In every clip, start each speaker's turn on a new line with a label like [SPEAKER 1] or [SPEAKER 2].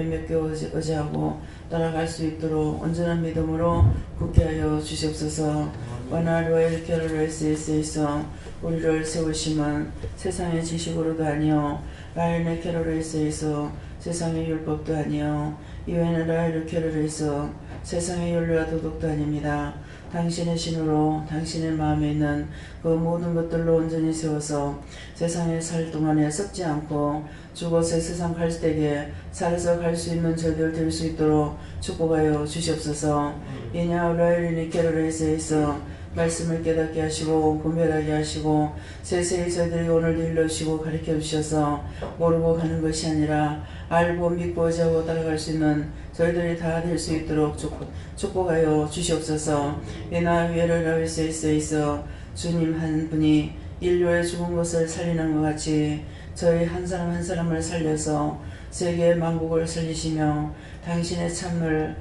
[SPEAKER 1] 맺게 의지하고 따라갈 수 있도록 온전한 믿음으로 굳게 하여 주시옵소서. 와나로엘 캐롤레스에서 우리를 세우심은 세상의 지식으로도 아니요 라헬의 캐롤레스에서 세상의 율법도 아니요 이외에는 라헬의 캐롤레스에서 세상의 윤리와 도덕도 아닙니다. 당신의 신으로 당신의 마음에 있는 그 모든 것들로 온전히 세워서 세상에 살 동안에 썩지 않고 죽어서 세상 갈 때에 살아서 갈 수 있는 저희들 될 수 있도록 축복하여 주시옵소서. 이냐 라헬리니 캐롤레스에서 말씀을 깨닫게 하시고 분별하게 하시고 세세히 저희들이 오늘도 일러주시고 가르쳐 주셔서 모르고 가는 것이 아니라 알고 믿고 의지하고 따라갈 수 있는 저희들이 다 될 수 있도록 축복하여 주시옵소서. 이나 위에를 라베스에서 주님 한 분이 인류의 죽은 것을 살리는 것 같이 저희 한 사람 한 사람을 살려서 세계의 만국을 살리시며 당신의 참을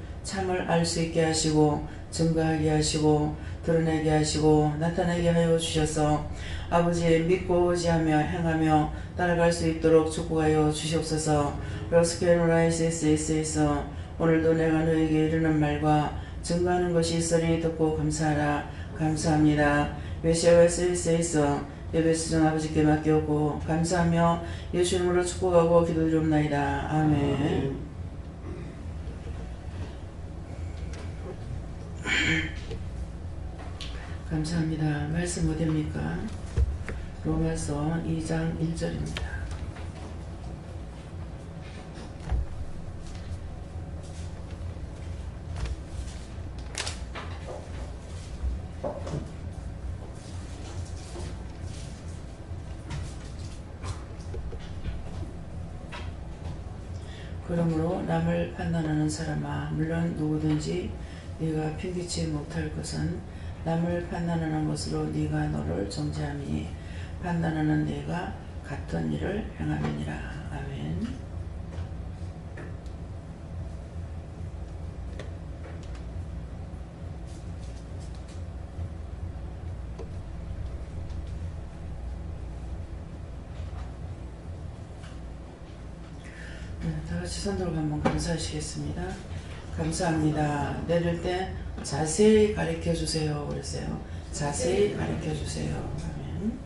[SPEAKER 1] 알 수 있게 하시고 증거하게 하시고 드러내게 하시고 나타내게 하여 주셔서 아버지 믿고 의지하며 행하며 따라갈 수 있도록 축복하여 주시옵소서. 로스케노라이스에서 오늘도 내가 너에게 이르는 말과 증거하는 것이 있으니 듣고 감사하라. 감사합니다. 메시아에서 예배수전 아버지께 맡겼고 감사하며 예수 이름으로 축복하고 기도드리옵나이다. 아멘. 감사합니다. 말씀 어디입니까? 로마서 2장 1절입니다. 그러므로 남을 판단하는 사람아 물론 누구든지 네가 핑계치 못할 것은 남을 판단하는 것으로 네가 너를 정죄함이니 판단하는 네가 같은 일을 행함이니라. 아멘. 다같이 손 들고 한번 감사하시겠습니다. 감사합니다. 내릴 때 자세히 가르쳐 주세요. 그랬어요. 자세히 가르쳐 주세요. 아멘.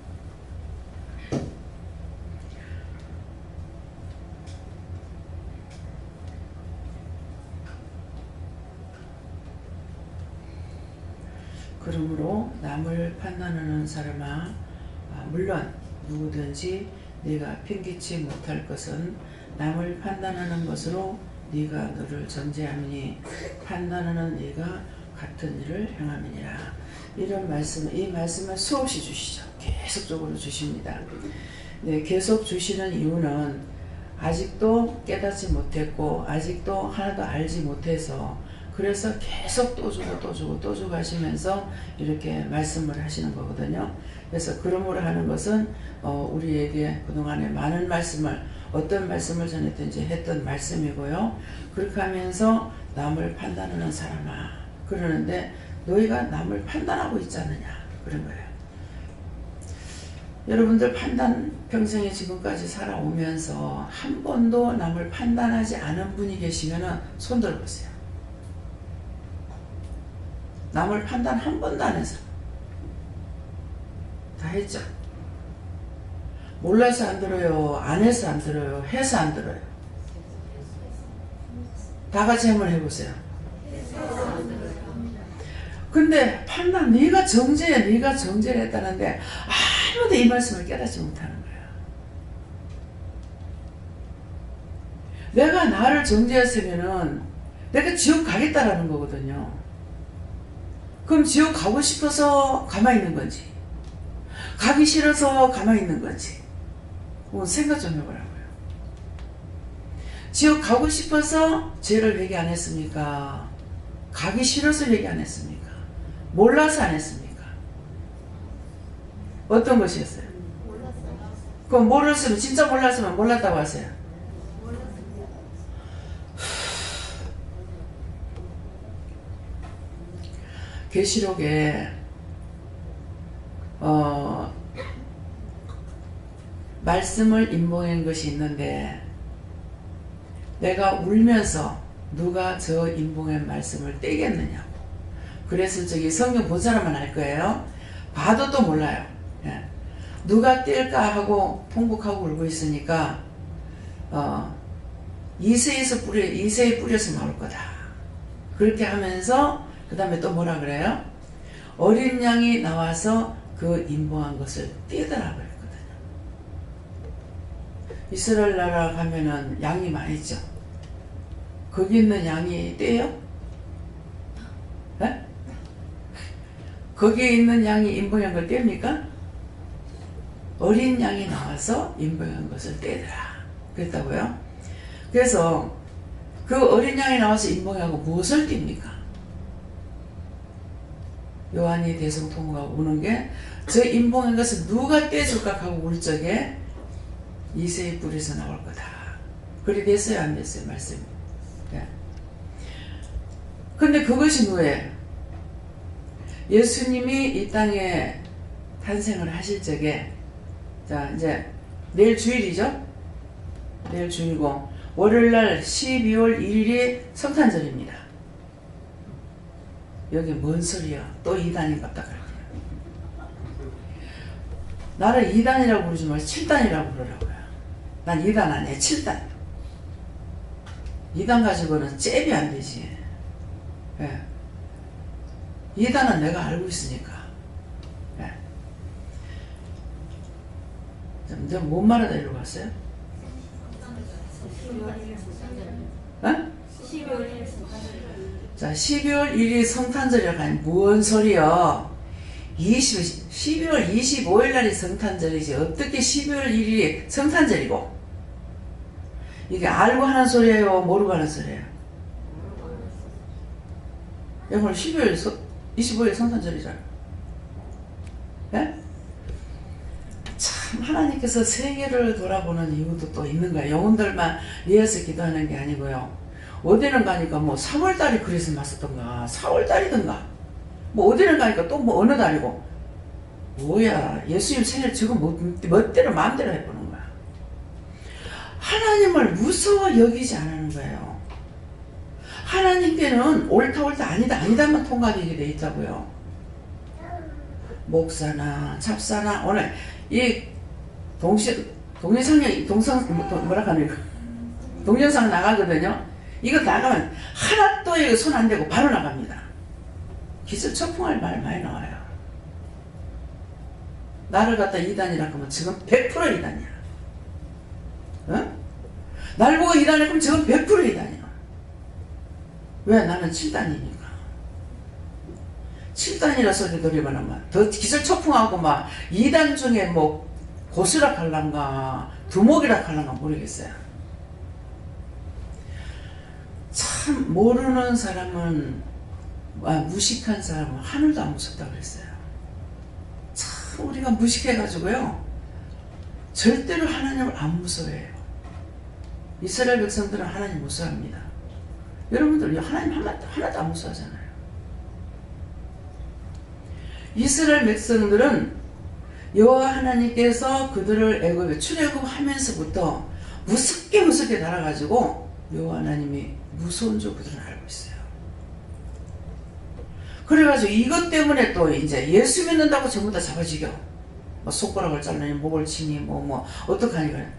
[SPEAKER 1] 그러므로 남을 판단하는 사람아 물론 누구든지 네가 핑계치 못할 것은 남을 판단하는 것으로 네가 너를 정죄함이니 판단하는 네가 같은 일을 행함이니라. 이런 말씀, 이 말씀을 수없이 주시죠. 계속적으로 주십니다. 네, 계속 주시는 이유는 아직도 깨닫지 못했고 아직도 하나도 알지 못해서 그래서 계속 또 주고 또 주고 또 주고 하시면서 이렇게 말씀을 하시는 거거든요. 그래서 그러므로 하는 것은 우리에게 그동안에 많은 말씀을 어떤 말씀을 전했든지 했던 말씀이고요. 그렇게 하면서 남을 판단하는 사람아 그러는데 너희가 남을 판단하고 있지 않느냐 그런 거예요. 여러분들 판단 평생에 지금까지 살아오면서 한 번도 남을 판단하지 않은 분이 계시면 손 들어보세요. 남을 판단 한 번도 안 해서 다 했죠. 몰라서 안 들어요. 안 해서 안 들어요. 해서 안 들어요. 다 같이 한번 해보세요. 근데 판단 네가 정죄해 네가 정죄를 했다는데 아무도 이 말씀을 깨닫지 못하는 거야. 내가 나를 정죄했으면은 내가 지옥 가겠다라는 거거든요. 그럼 지옥 가고 싶어서 가만히 있는 건지 가기 싫어서 가만히 있는 건지 생각 좀 해보라고요. 지옥 가고 싶어서 죄를 회개 안 했습니까? 가기 싫어서 회개 안 했습니까? 몰라서 안 했습니까? 어떤 것이었어요? 그럼 몰랐으면 진짜 몰랐으면 몰랐다고 하세요. 계시록에 말씀을 인봉한 것이 있는데 내가 울면서 누가 저 인봉의 말씀을 떼겠느냐고. 그래서 저기 성경 본 사람만 알 거예요. 봐도 또 몰라요. 예. 누가 뗄까 하고 통곡하고 울고 있으니까 이새에 뿌려서 나올 거다. 그렇게 하면서 그 다음에 또 뭐라 그래요? 어린 양이 나와서 그 인봉한 것을 떼더라고 했거든요. 이스라엘 나라 가면은 양이 많이 있죠. 거기 있는 양이 떼요? 네? 거기에 있는 양이 인봉한 걸 뗍니까? 어린 양이 나와서 인봉한 것을 떼더라 그랬다고요. 그래서 그 어린 양이 나와서 인봉하고 무엇을 띱니까? 요한이 대성통곡하고 우는 게 저 인봉한 것을 누가 떼줄까 하고 울 적에 이새의 뿔에서 나올 거다. 그리 됐어요 안 됐어요 말씀이. 네. 근데 그것이 뭐예요? 예수님이 이 땅에 탄생을 하실 적에, 자 이제 내일 주일이죠? 내일 주일고 월요일날 12월 1일이 성탄절입니다. 여기 뭔 소리야? 또 이단인갑다 그래요. 나를 이단이라고 부르지 말고 7단이라고 부르라고요. 난 이단 아니에요. 7단. 이단 가지고는 잽이 안 되지. 예. 이단은 내가 알고 있으니까. 예. 내가 뭔 말하다 이러고 왔어요? 어? 자, 12월 1일 성탄절이라고 하니 뭔 소리야? 12월 25일 날이 성탄절이지 어떻게 12월 1일이 성탄절이고? 이게 알고 하는 소리예요? 모르고 하는 소리예요? 오늘 12월 25일 성탄절이잖아. 예? 참 하나님께서 세계를 돌아보는 이유도 또 있는 거야. 영혼들만 위해서 기도하는 게 아니고요. 어디는 가니까 뭐 3월달이 크리스마스던가 4월달이던가 뭐 어디는 가니까 또 뭐 어느 달이고 뭐야 예수님 생일 지금 멋대로 마음대로 해보는 거야. 하나님을 무서워 여기지 않는 거예요. 하나님께는 옳다 아니다만 통과되게 돼 있다고요. 목사나 잡사나 오늘 이 동영상 나가거든요. 이거 나가면 하나도 이거 손 안 대고 바로 나갑니다. 기술초풍할 말 많이 나와요. 나를 갖다 이단이라고 하면 지금 100% 이단이야. 어? 날 보고 이단이라고 하면 지금 100% 이단이야. 왜? 나는 7단이니까. 7단이라 소리 들으면 아마 더 기술초풍하고 막 2단 중에 뭐 고수락 할란가 두목이락 할란가 모르겠어요. 참 모르는 사람은 무식한 사람은 하늘도 안 무섭다고 그랬어요. 참 우리가 무식해가지고요 절대로 하나님을 안 무서워해요. 이스라엘 백성들은 하나님 무서워합니다. 여러분들 하나님 하나도 안 무서워하잖아요. 이스라엘 백성들은 여호와 하나님께서 그들을 애굽에 출애굽하면서부터 무섭게 달아가지고 여호와 하나님이 무서운 줄 그들은 알고 있어요. 그래가지고 이것 때문에 또 이제 예수 믿는다고 전부 다 잡아지겨. 뭐 손가락을 잘라니 목을 치니 뭐 어떡하니 그래.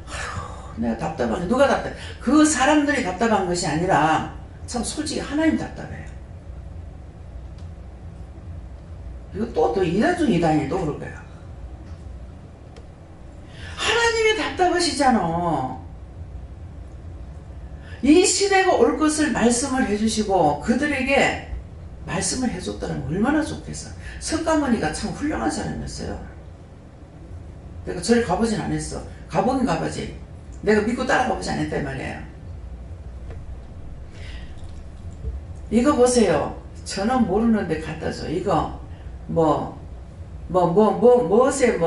[SPEAKER 1] 아휴 내가 답답하네. 누가 답답해? 그 사람들이 답답한 것이 아니라 참 솔직히 하나님 답답해요. 이거 또 이단 중 이단이 또 그럴 거야. 하나님이 답답하시잖아. 이 시대가 올 것을 말씀을 해주시고 그들에게 말씀을 해줬다면 얼마나 좋겠어. 석가모니가 참 훌륭한 사람이었어요. 내가 저리 가보진 않았어. 가보긴 가보지. 내가 믿고 따라가보지 않았단 말이에요. 이거 보세요. 저는 모르는데 갖다 줘. 이거 무엇에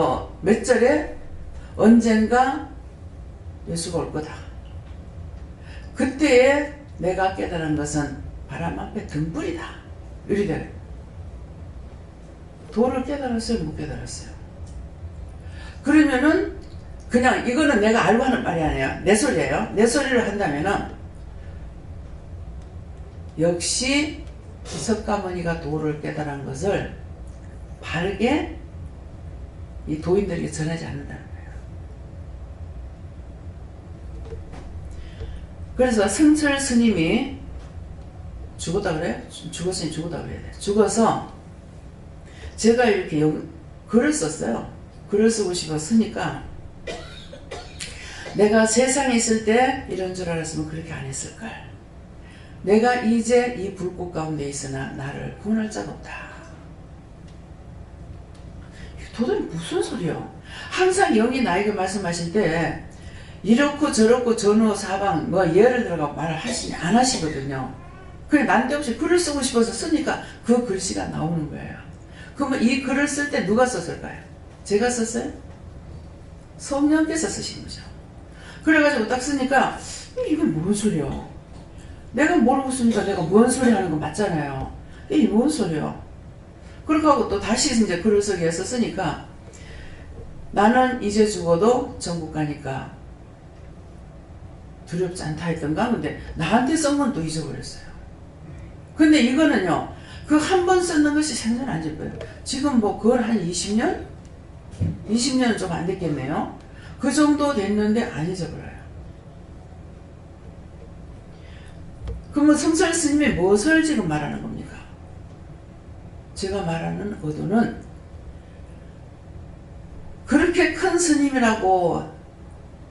[SPEAKER 1] 몇 절에 언젠가 예수가 올 거다. 그때에 내가 깨달은 것은 바람 앞에 등불이다. 이래. 도를 깨달았어요? 못 깨달았어요? 그러면은 그냥 이거는 내가 알고 하는 말이 아니에요. 내 소리예요. 내 소리를 한다면은 역시 석가모니가 도를 깨달은 것을 바르게 이 도인들에게 전하지 않는다는 거예요. 그래서 성철 스님이 죽었다 그래요? 죽었으니 죽었다 그래야 돼. 죽어서 제가 이렇게 글을 썼어요. 글을 쓰고 싶었으니까 내가 세상에 있을 때 이런 줄 알았으면 그렇게 안 했을걸. 내가 이제 이 불꽃 가운데 있으나 나를 구원할 자가 없다. 도대체 무슨 소리요? 항상 영이 나에게 말씀하실 때 이렇고 저렇고 전후 사방 뭐 예를 들어가 말을 안 하시거든요. 그래 난데없이 글을 쓰고 싶어서 쓰니까 그 글씨가 나오는 거예요. 그러면 이 글을 쓸 때 누가 썼을까요? 제가 썼어요? 성령께서 쓰신 거죠. 그래가지고 딱 쓰니까 이건 뭔 소리야? 내가 모르고 쓰니까 내가 뭔 소리 하는 거 맞잖아요. 이게 뭔 소리야? 그렇게 하고 또 다시 이제 글을 쓰기 위해서 쓰니까 나는 이제 죽어도 전국 가니까 두렵지 않다 했던가. 근데 나한테 쓴 건 또 잊어버렸어요. 근데 이거는요, 그 한 번 쓰는 것이 생전 안 잊어버려요. 지금 뭐 그걸 한 20년? 20년은 좀 안 됐겠네요. 그 정도 됐는데 안 잊어버려요. 그러면 성철 스님이 무엇을 지금 말하는 겁니까? 제가 말하는 의도는 그렇게 큰 스님이라고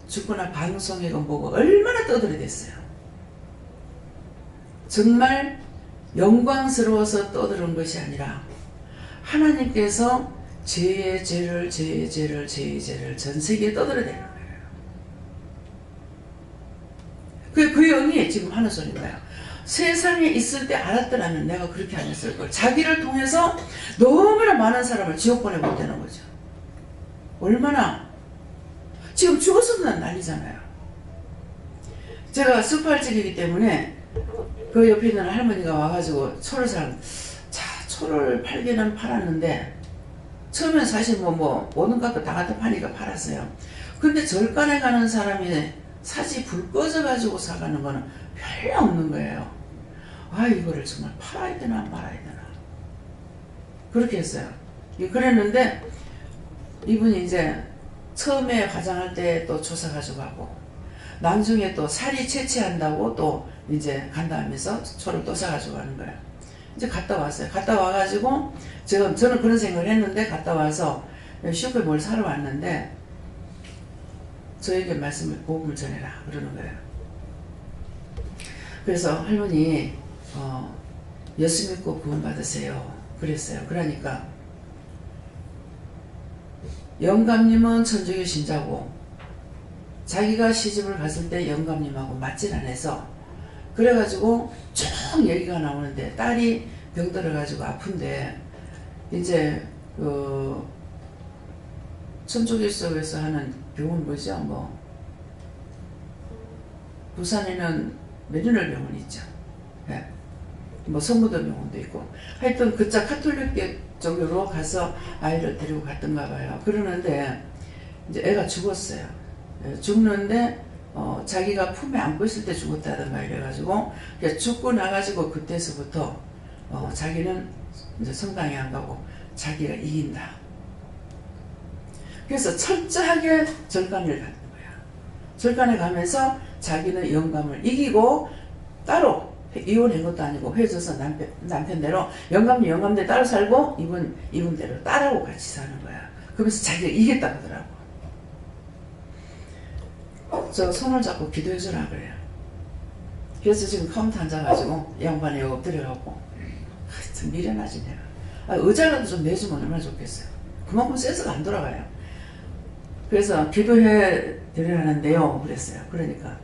[SPEAKER 1] 죽거나 방송이고 뭐고 얼마나 떠들어댔어요. 정말 영광스러워서 떠드는 것이 아니라 하나님께서 죄의 죄를 전 세계에 떠들어대는 거예요. 그 영이 지금 하는 소리인 거예요. 세상에 있을 때 알았더라면 내가 그렇게 안 했을 걸. 자기를 통해서 너무나 많은 사람을 지옥 보내본다는 거죠. 얼마나 지금 죽었으면 난리잖아요. 제가 수팔직이기 때문에 그 옆에 있는 할머니가 와가지고 초를 초를 팔기는 팔았는데 처음엔 사실 뭐 오는 값도 다 갖다 파니까 팔았어요. 근데 절간에 가는 사람이 사지 불 꺼져가지고 사가는 거는 별로 없는 거예요. 아, 이거를 정말 팔아야 되나 말아야 되나 그렇게 했어요. 그랬는데 이분이 이제 처음에 화장할 때 또 조사 가지고 가고 나중에 또 살이 채취한다고 또 이제 간다 하면서 초를 또 사가지고 가는 거예요. 이제 갔다 왔어요. 갔다 와가지고 저는 그런 생각을 했는데 갔다 와서 슈퍼에 뭘 사러 왔는데 저에게 복음을 전해라 그러는 거예요. 그래서 할머니 예수 믿고 구원 받으세요 그랬어요. 그러니까 영감님은 천주교 신자고 자기가 시집을 갔을 때 영감님하고 맞질 않아서 그래가지고 쭉 얘기가 나오는데 딸이 병들어가지고 아픈데 이제 그 천주교 속에서 하는 병원 뭐죠? 뭐 부산에는 메리널 병원 있죠. 예. 뭐 성모도 병원도 있고 하여튼 그쪽 카톨릭 쪽으로 가서 아이를 데리고 갔던가 봐요. 그러는데 이제 애가 죽었어요. 죽는데 자기가 품에 안고 있을 때 죽었다던가 이래가지고 죽고 나가지고 그때서부터 자기는 이제 성당에 안 가고 자기가 이긴다. 그래서 철저하게 절간을 가는 거야. 절간에 가면서 자기는 영감을 이기고 따로 이혼한 것도 아니고 헤어져서 남편대로 영감대로 따로 살고 이분대로 딸하고 같이 사는 거야. 그러면서 자기가 이겼다고 하더라고. 저 손을 잡고 기도해주라 그래요. 그래서 지금 카운터 앉아가지고 양반에 엎드려갖고 하여튼 미련하지 내가. 의자라도 좀 내주면 얼마나 좋겠어요. 그만큼 센스가 안 돌아가요. 그래서 기도해 드리라는데요 그랬어요. 그러니까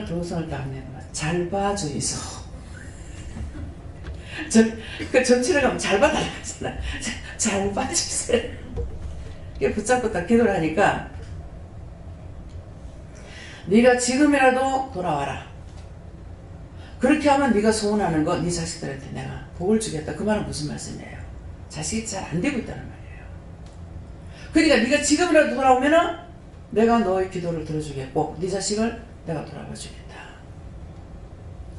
[SPEAKER 1] 두 손을 딱 내면 잘 봐주이소. 그 정치를 가면 잘 봐달라 하잖아. 잘 봐주세요. 붙잡고 딱 기도를 하니까 네가 지금이라도 돌아와라. 그렇게 하면 네가 소원하는 거 네 자식들한테 내가 복을 주겠다. 그 말은 무슨 말씀이에요? 자식이 잘 안 되고 있다는 말이에요. 그러니까 네가 지금이라도 돌아오면은 내가 너의 기도를 들어주겠고 네 자식을 내가 돌아봐 주겠다.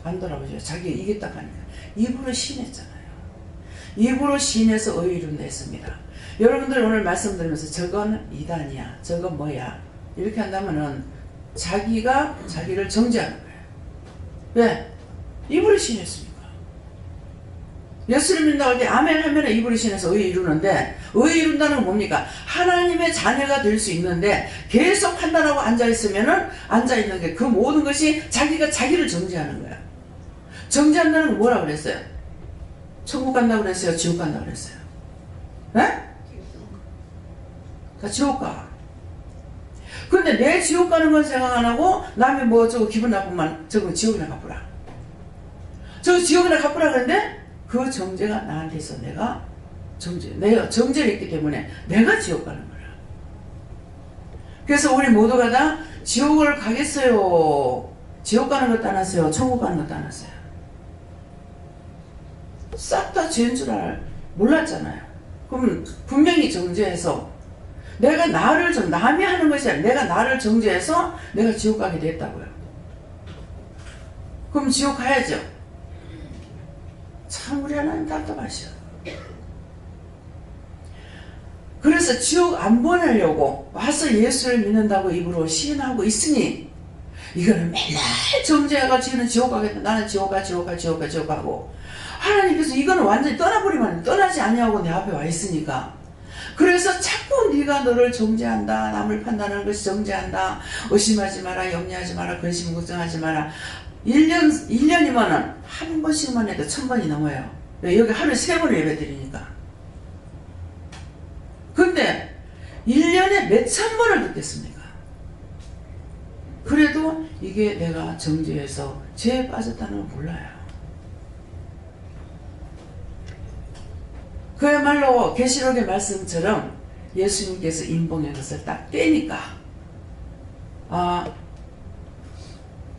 [SPEAKER 1] 안 돌아보죠. 자기 이겼다고 하니까. 입으로 시인했잖아요. 입으로 시인해서 의의 이룬다 했습니다. 여러분들 오늘 말씀드리면서 저건 이단이야, 저건 뭐야 이렇게 한다면은 자기가 자기를 정죄하는 거예요. 왜? 입으로 시인했으니까. 예수를 믿는다고 할 때 아멘 하면 입으로 시인해서 의의 이루는데, 의의 이룬다는 건 뭡니까? 하나님의 자녀가 될 수 있는데 계속 판단하고 앉아있으면은 앉아있는 게 그 모든 것이 자기가 자기를 정죄하는 거야. 정죄한다는 건 뭐라고 그랬어요? 천국 간다고 그랬어요? 지옥 간다고 그랬어요? 네? 지옥 가. 근데 내 지옥 가는 건 생각 안 하고 남이 뭐 저거 기분 나쁘면 저거 지옥이나 갚으라. 저거 지옥이나 갚으라 그러는데 그 정죄가 나한테 있어. 내가 정죄가 있기 때문에 내가 지옥 가는 거야. 그래서 우리 모두가 다 지옥을 가겠어요? 지옥 가는 것 떠났어요? 천국 가는 것 떠났어요? 싹 다 죄인 줄 몰랐잖아요. 그럼 분명히 정죄해서 내가 남이 하는 것이 아니라 내가 나를 정죄해서 내가 지옥 가게 됐다고요. 그럼 지옥 가야죠. 참 우리 하나님 답답하셔. 그래서 지옥 안 보내려고 와서 예수를 믿는다고 입으로 시인하고 있으니 이거는 맨날 정죄가 지는 지옥 가겠다. 나는 지옥 가고 하나님께서 이거는 완전히 떠나버리면 떠나지 아니하고 내 앞에 와 있으니까. 그래서 자꾸 네가 너를 정죄한다. 남을 판단하는 것이 정죄한다. 의심하지 마라. 염려하지 마라. 근심 걱정하지 마라. 1년이면은 한 번씩만 해도 1000번이 넘어요. 여기 하루에 3번을 예배 드리니까. 근데 1년에 몇천 번을 듣겠습니까? 그래도 이게 내가 정죄해서 죄에 빠졌다는 걸 몰라요. 그야말로 계시록의 말씀처럼 예수님께서 인봉의 것을 딱 떼니까 아,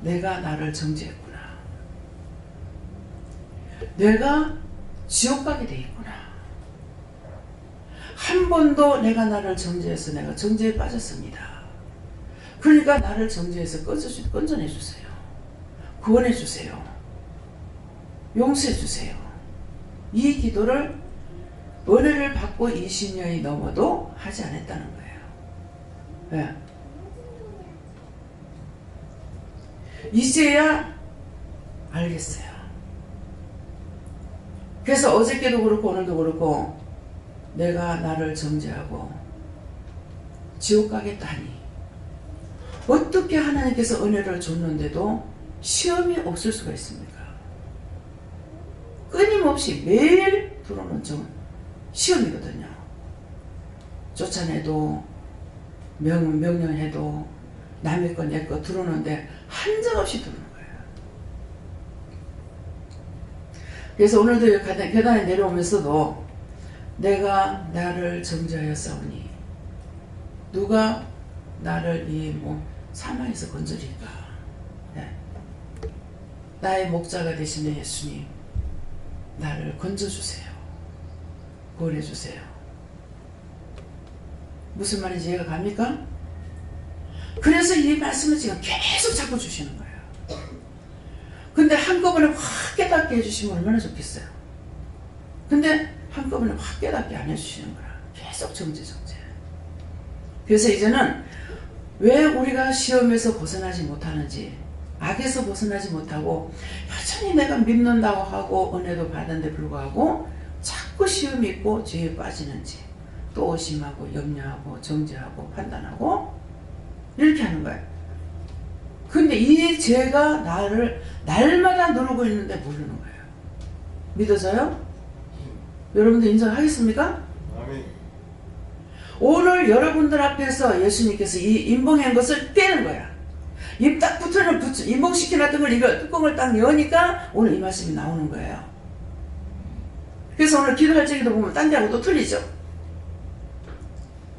[SPEAKER 1] 내가 나를 정죄했구나. 내가 지옥 가게 돼 있구나. 한 번도 내가 나를 정죄해서 내가 정죄에 빠졌습니다. 그러니까 나를 정죄해서 건져내 주세요. 구원해 주세요. 용서해 주세요. 이 기도를 은혜를 받고 20년이 넘어도 하지 않았다는 거예요. 왜? 이제야 알겠어요. 그래서 어저께도 그렇고 오늘도 그렇고 내가 나를 정죄하고 지옥 가겠다니 어떻게 하나님께서 은혜를 줬는데도 시험이 없을 수가 있습니까? 끊임없이 매일 들어오는 시험이거든요. 쫓아내도 명령해도 남의 거 내 거 들어오는데 한정없이 들어오는 거예요. 그래서 오늘도 계단에 내려오면서도 내가 나를 정죄하였사오니 누가 나를 이 사망에서 건져리까. 네. 나의 목자가 되시는 예수님 나를 건져주세요. 구원해주세요. 무슨 말인지 이해가 갑니까? 그래서 이 말씀을 지금 계속 자꾸 주시는 거예요. 근데 한꺼번에 확 깨닫게 해주시면 얼마나 좋겠어요. 근데 한꺼번에 확 깨닫게 안 해주시는 거야. 계속 정죄. 그래서 이제는 왜 우리가 시험에서 벗어나지 못하는지, 악에서 벗어나지 못하고 여전히 내가 믿는다고 하고 은혜도 받은데 불구하고 자꾸 시험이 있고 죄에 빠지는지, 또 의심하고 염려하고 정죄하고 판단하고 이렇게 하는 거예요. 근데 이 죄가 나를 날마다 누르고 있는데 모르는 거예요. 믿어져요? 여러분들 인정하겠습니까?
[SPEAKER 2] 아멘.
[SPEAKER 1] 오늘 여러분들 앞에서 예수님께서 이 인봉한 것을 떼는 거야. 입 딱 붙어는 인봉시켜놨던 걸 이거 뚜껑을 딱 여니까 오늘 이 말씀이 나오는 거예요. 그래서 오늘 기도할 적에도 보면 딴 데하고 또 틀리죠.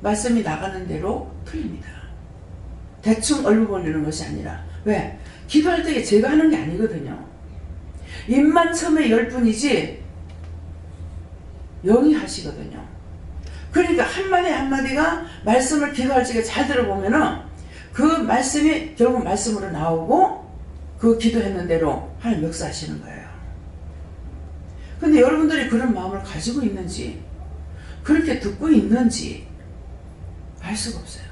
[SPEAKER 1] 말씀이 나가는 대로 틀립니다. 대충 얼굴 벌리는 것이 아니라. 왜? 기도할 때 제가 하는 게 아니거든요. 입만 처음에 열 뿐이지 영이 하시거든요. 그러니까 한마디 한마디가 말씀을 기도할 적에 잘 들어보면은 그 말씀이 결국 말씀으로 나오고 그 기도했는 대로 하나님 역사하시는 거예요. 근데 여러분들이 그런 마음을 가지고 있는지 그렇게 듣고 있는지 알 수가 없어요.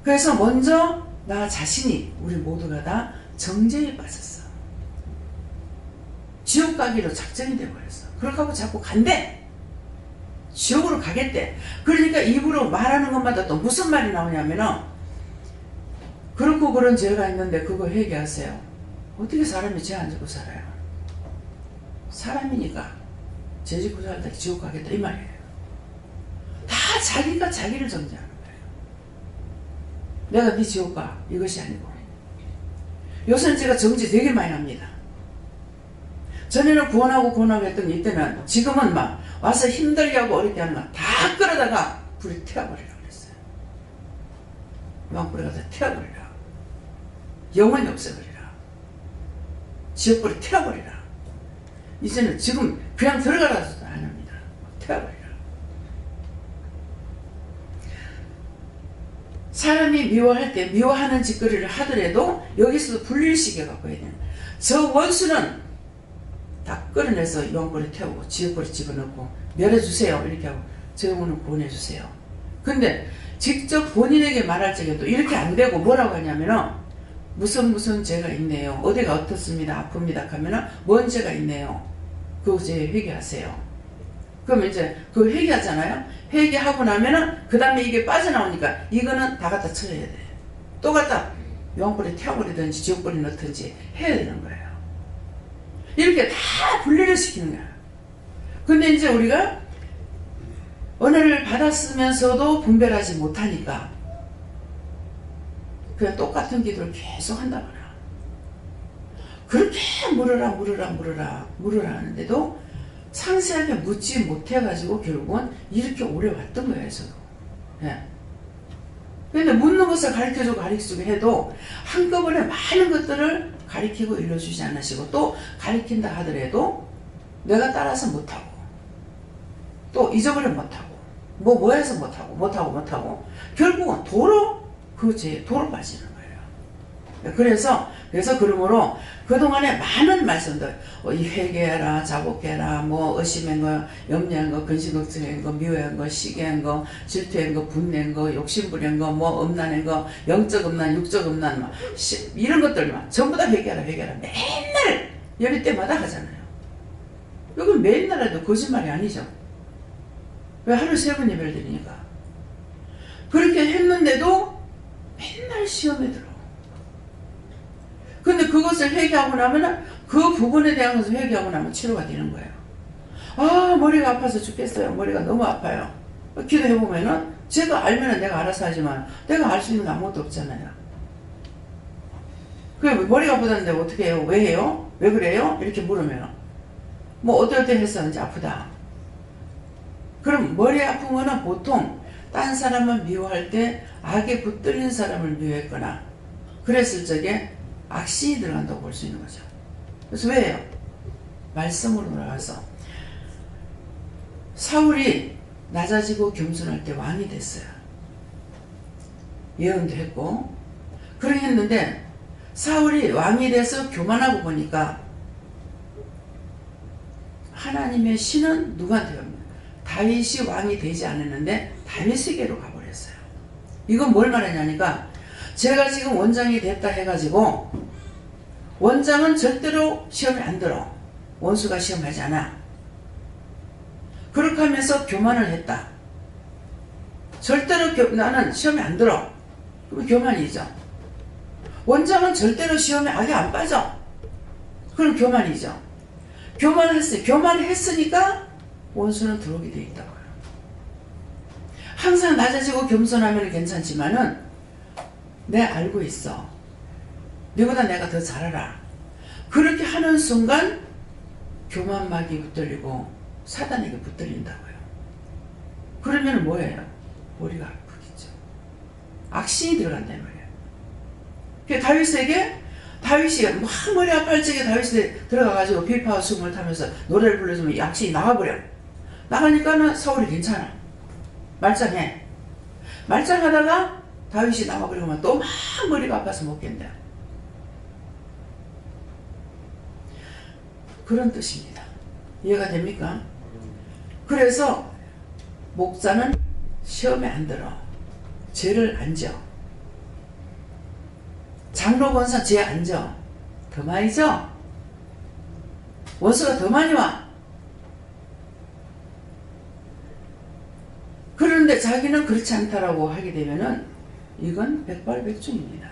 [SPEAKER 1] 그래서 먼저 나 자신이 우리 모두가 다 정죄에 빠졌어. 지옥 가기로 작정이 되어버렸어. 그렇게 하고 자꾸 간대. 지옥으로 가겠대. 그러니까 입으로 말하는 것마다 또 무슨 말이 나오냐면은 그렇고 그런 죄가 있는데 그거 회개하세요. 어떻게 사람이 죄 안 짓고 살아요? 사람이니까 죄 짓고 살다 지옥 가겠다 이 말이에요. 다 자기가 자기를 정죄하는 거예요. 내가 네 지옥 가 이것이 아니고. 요새는 제가 정죄 되게 많이 합니다. 전에는 구원하고 했더니 이때는 지금은 막 와서 힘들게 하고 어렵게 하는 거 다 끌어다가 불이 태워버리라고 그랬어요. 유황불에 가서 태워버리라. 영원히 없애버리라. 지옥불에 태워버리라. 이제는 지금 그냥 들어가라서도 안 합니다. 태워버리라. 사람이 미워할 때 미워하는 짓거리를 하더라도 여기서도 분리시켜 갖고 해야 돼요. 저 원수는 다 끌어내서 유황불에 태우고 지옥불에 집어넣고 멸해주세요. 이렇게 하고 저 영혼을 구원해주세요. 근데 직접 본인에게 말할 적에도 이렇게 안 되고 뭐라고 하냐면은 무슨 죄가 있네요. 어디가 어떻습니다. 아픕니다. 하면은 뭔 죄가 있네요. 그 죄 회개하세요. 그러면 이제 그 회개하잖아요. 회개하고 나면은 그 다음에 이게 빠져나오니까 이거는 다 갖다 쳐야 돼. 또 갖다 유황불에 태워버리든지 지옥불에 넣든지 해야 되는 거예요. 이렇게 다 분리를 시키는 거야. 근데 이제 우리가 은혜를 받았으면서도 분별하지 못하니까 그냥 똑같은 기도를 계속 한다거나 그렇게 물으라 하는데도 상세하게 묻지 못해가지고 결국은 이렇게 오래 왔던 거예요. 저도. 예. 근데 묻는 것을 가르쳐주고 해도 한꺼번에 많은 것들을 가르치고 일러주지 않으시고 또 가르친다 하더라도 내가 따라서 못하고 또 잊어버려 못하고 뭐 해서 못하고 결국은 도로 빠지는 거예요. 그래서 그러므로 그동안에 많은 말씀들 이 회개해라 자복해라 뭐 의심한 거 염려한 거 근심걱정한 거 미워한 거 시기한 거 질투한 거 분낸 거 욕심부린 거 뭐 음란한 거 영적 음란 육적 음란 막 이런 것들만 전부 다 회개하라 맨날 예배 때마다 하잖아요. 여기 맨날 해도 거짓말이 아니죠. 왜 하루 3번 예배를 드리니까 그렇게 했는데도 맨날 시험에 들어. 근데 그것을 회개하고 나면 그 부분에 대한 것을 회개하고 나면 치료가 되는 거예요. 아 머리가 아파서 죽겠어요. 머리가 너무 아파요. 기도해보면은 제가 알면은 내가 알아서 하지만 내가 알 수 있는 거 아무것도 없잖아요. 그래 머리가 아프다는데 어떻게 해요? 왜 해요? 왜 그래요? 이렇게 물으면 뭐 어떨 때 했었는지 아프다. 그럼 머리 아픈 거는 보통 딴 사람을 미워할 때 악에 붙들린 사람을 미워했거나 그랬을 적에 악신이 들어간다고 볼 수 있는 거죠. 그래서 왜요? 말씀으로 돌아가서 사울이 낮아지고 겸손할 때 왕이 됐어요. 예언도 했고 그렇게 했는데 사울이 왕이 돼서 교만하고 보니까 하나님의 신은 누구한테 갑니까? 다윗이 왕이 되지 않았는데 다윗에게로 가버렸어요. 이건 뭘 말하냐니까 제가 지금 원장이 됐다 해가지고 원장은 절대로 시험에 안 들어. 원수가 시험하지 않아. 그렇게 하면서 교만을 했다. 절대로 나는 시험에 안 들어. 그럼 교만이죠. 원장은 절대로 시험에 악에 안 빠져. 그럼 교만이죠. 교만했으니까 원수는 들어오게 돼 있다고요. 항상 낮아지고 겸손하면 괜찮지만은 내 알고 있어. 너보다 내가 더 잘 알아. 그렇게 하는 순간 교만막이 붙들리고 사단에게 붙들린다고요. 그러면 뭐예요? 머리가 아프겠죠. 악신이 들어간다는 말이에요. 그러니까 다윗이 막 머리 아플 적에 다윗이 들어가가지고 비파와 숨을 타면서 노래를 불러주면 악신이 나가버려. 나가니까는 사울이 괜찮아. 말짱해. 말짱하다가 다윗이 나와 그러면 또 막 머리가 아파서 못 견뎌. 그런 뜻입니다. 이해가 됩니까? 그래서 목사는 시험에 안 들어. 죄를 안 져. 장로 권사 죄 안 져. 더 많이 져. 원수가 더 많이 와. 그런데 자기는 그렇지 않다라고 하게 되면은 이건 백발백중입니다.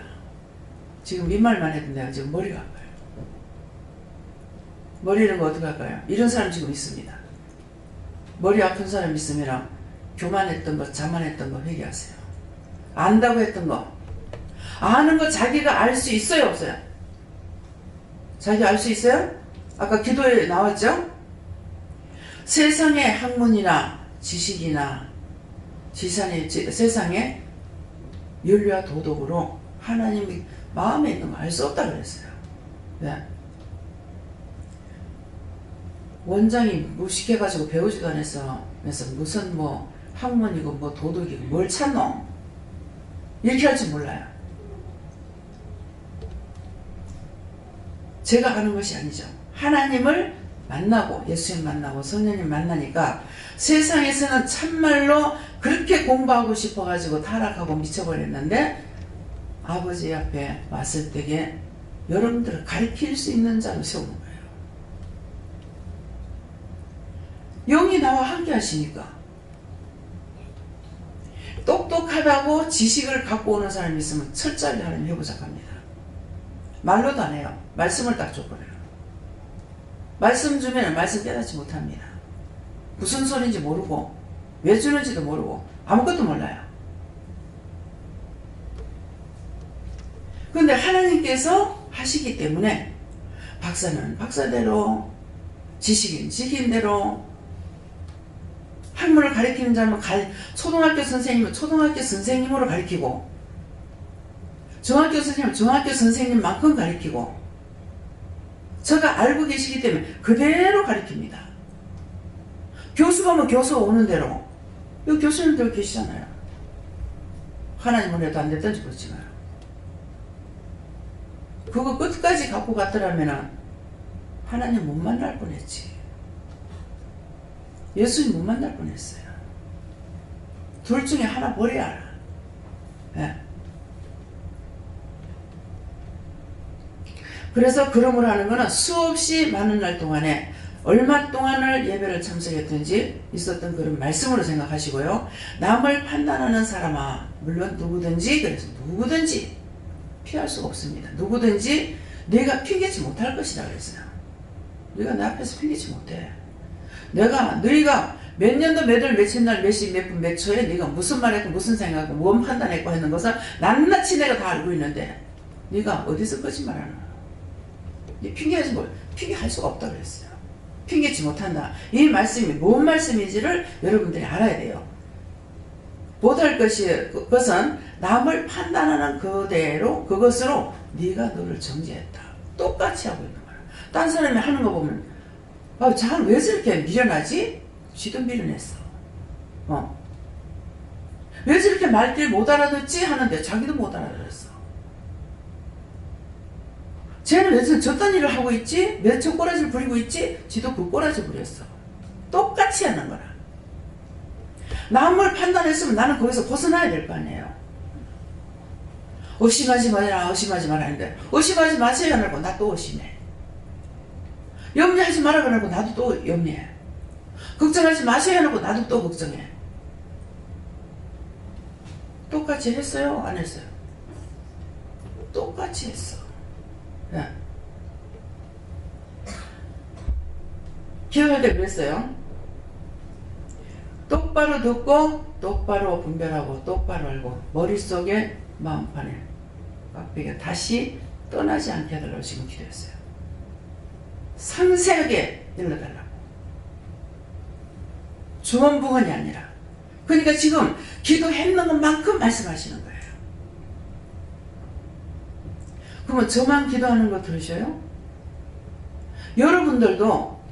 [SPEAKER 1] 지금 이 말만 해도 내가 지금 머리가 아파요. 머리 이런 거 어떻게 할까요? 이런 사람 지금 있습니다. 머리 아픈 사람 있으면 교만했던 거, 자만했던 거 회개하세요. 안다고 했던 거, 아는 거 자기가 알 수 있어요, 없어요? 자기가 알 수 있어요? 아까 기도에 나왔죠? 세상의 학문이나 지식이나 세상의 윤리와 도덕으로 하나님이 마음에 있는 거 알 수 없다고 그랬어요. 왜? 원장이 무식해가지고 배우지도 않았어. 그래서 무슨 뭐 학문이고 뭐 도덕이고 뭘 찾노? 이렇게 할 줄 몰라요. 제가 아는 것이 아니죠. 하나님을 만나고 예수님 만나고 성령님 만나니까 세상에서는 참말로 그렇게 공부하고 싶어가지고 타락하고 미쳐버렸는데 아버지 앞에 왔을 때에 여러분들을 가르칠 수 있는 자로 세우는 거예요. 영이 나와 함께 하시니까. 똑똑하다고 지식을 갖고 오는 사람이 있으면 철저하게 하나님 해보자합니다. 말로도 안 해요. 말씀을 딱 줘버려요. 말씀 주면 말씀 깨닫지 못합니다. 무슨 소리인지 모르고 왜 주는지도 모르고 아무것도 몰라요. 그런데 하나님께서 하시기 때문에 박사는 박사대로, 지식인 지식인대로, 학문을 가르치는 자면 초등학교 선생님은 초등학교 선생님으로 가르치고, 중학교 선생님은 중학교 선생님만큼 가르치고, 제가 알고 계시기 때문에 그대로 가르칩니다. 교수 가면 교수가 오는 대로. 여기 교수님들 계시잖아요. 하나님은 해도 안 됐던지 모르지만 그거 끝까지 갖고 갔더라면 하나님 못 만날 뻔했지. 예수님 못 만날 뻔했어요. 둘 중에 하나 버려야 알아. 네. 그래서 그러므로 하는 거는 수없이 많은 날 동안에 얼마 동안을 예배를 참석했든지 있었던 그런 말씀으로 생각하시고요. 남을 판단하는 사람아, 물론 누구든지, 그래서 누구든지 피할 수가 없습니다. 누구든지 내가 핑계지 못할 것이다 그랬어요. 네가 내 앞에서 핑계지 못해. 너희가 몇 년도 몇 월 며칠 날 몇 시 몇 분 몇 초에 네가 무슨 말했고 무슨 생각하고 뭔 판단했고 했는 것을 낱낱이 내가 다 알고 있는데 네가 어디서 거짓말하나? 네 핑계하지 뭘? 핑계할 수가 없다 그랬어요. 핑계지 못한다. 이 말씀이 뭔 말씀인지를 여러분들이 알아야 돼요. 못할 것은 남을 판단하는 그대로 그것으로 네가 너를 정죄했다. 똑같이 하고 있는 거야. 딴 사람이 하는 거 보면 잘 왜 저렇게 미련하지? 쥐도 미련했어. 왜 저렇게 말귀를 못 알아듣지? 하는데 자기도 못 알아들었어. 쟤는 왜 저딴 일을 하고 있지? 왜 저 꼬라지를 부리고 있지? 지도 그 꼬라지 부렸어. 똑같이 하는 거라. 남을 판단했으면 나는 거기서 벗어나야 될 거 아니에요. 의심하지 마라, 의심하지 마라 하는데 의심하지 마세요 하고 나 또 의심해. 염려하지 마라 그러고 나도 또 염려해. 걱정하지 마세요 하고 나도 또 걱정해. 똑같이 했어요? 안 했어요? 똑같이 했어. 네. 기도할 때 그랬어요. 똑바로 듣고 똑바로 분별하고 똑바로 알고 머릿속에 마음판에 깍배기가 다시 떠나지 않게 해달라고 지금 기도했어요. 상세하게 일러달라고. 중언부언이 아니라. 그러니까 지금 기도했는 것만큼 말씀하시는 거예요. 그러면 저만 기도하는 거 들으셔요? 여러분들도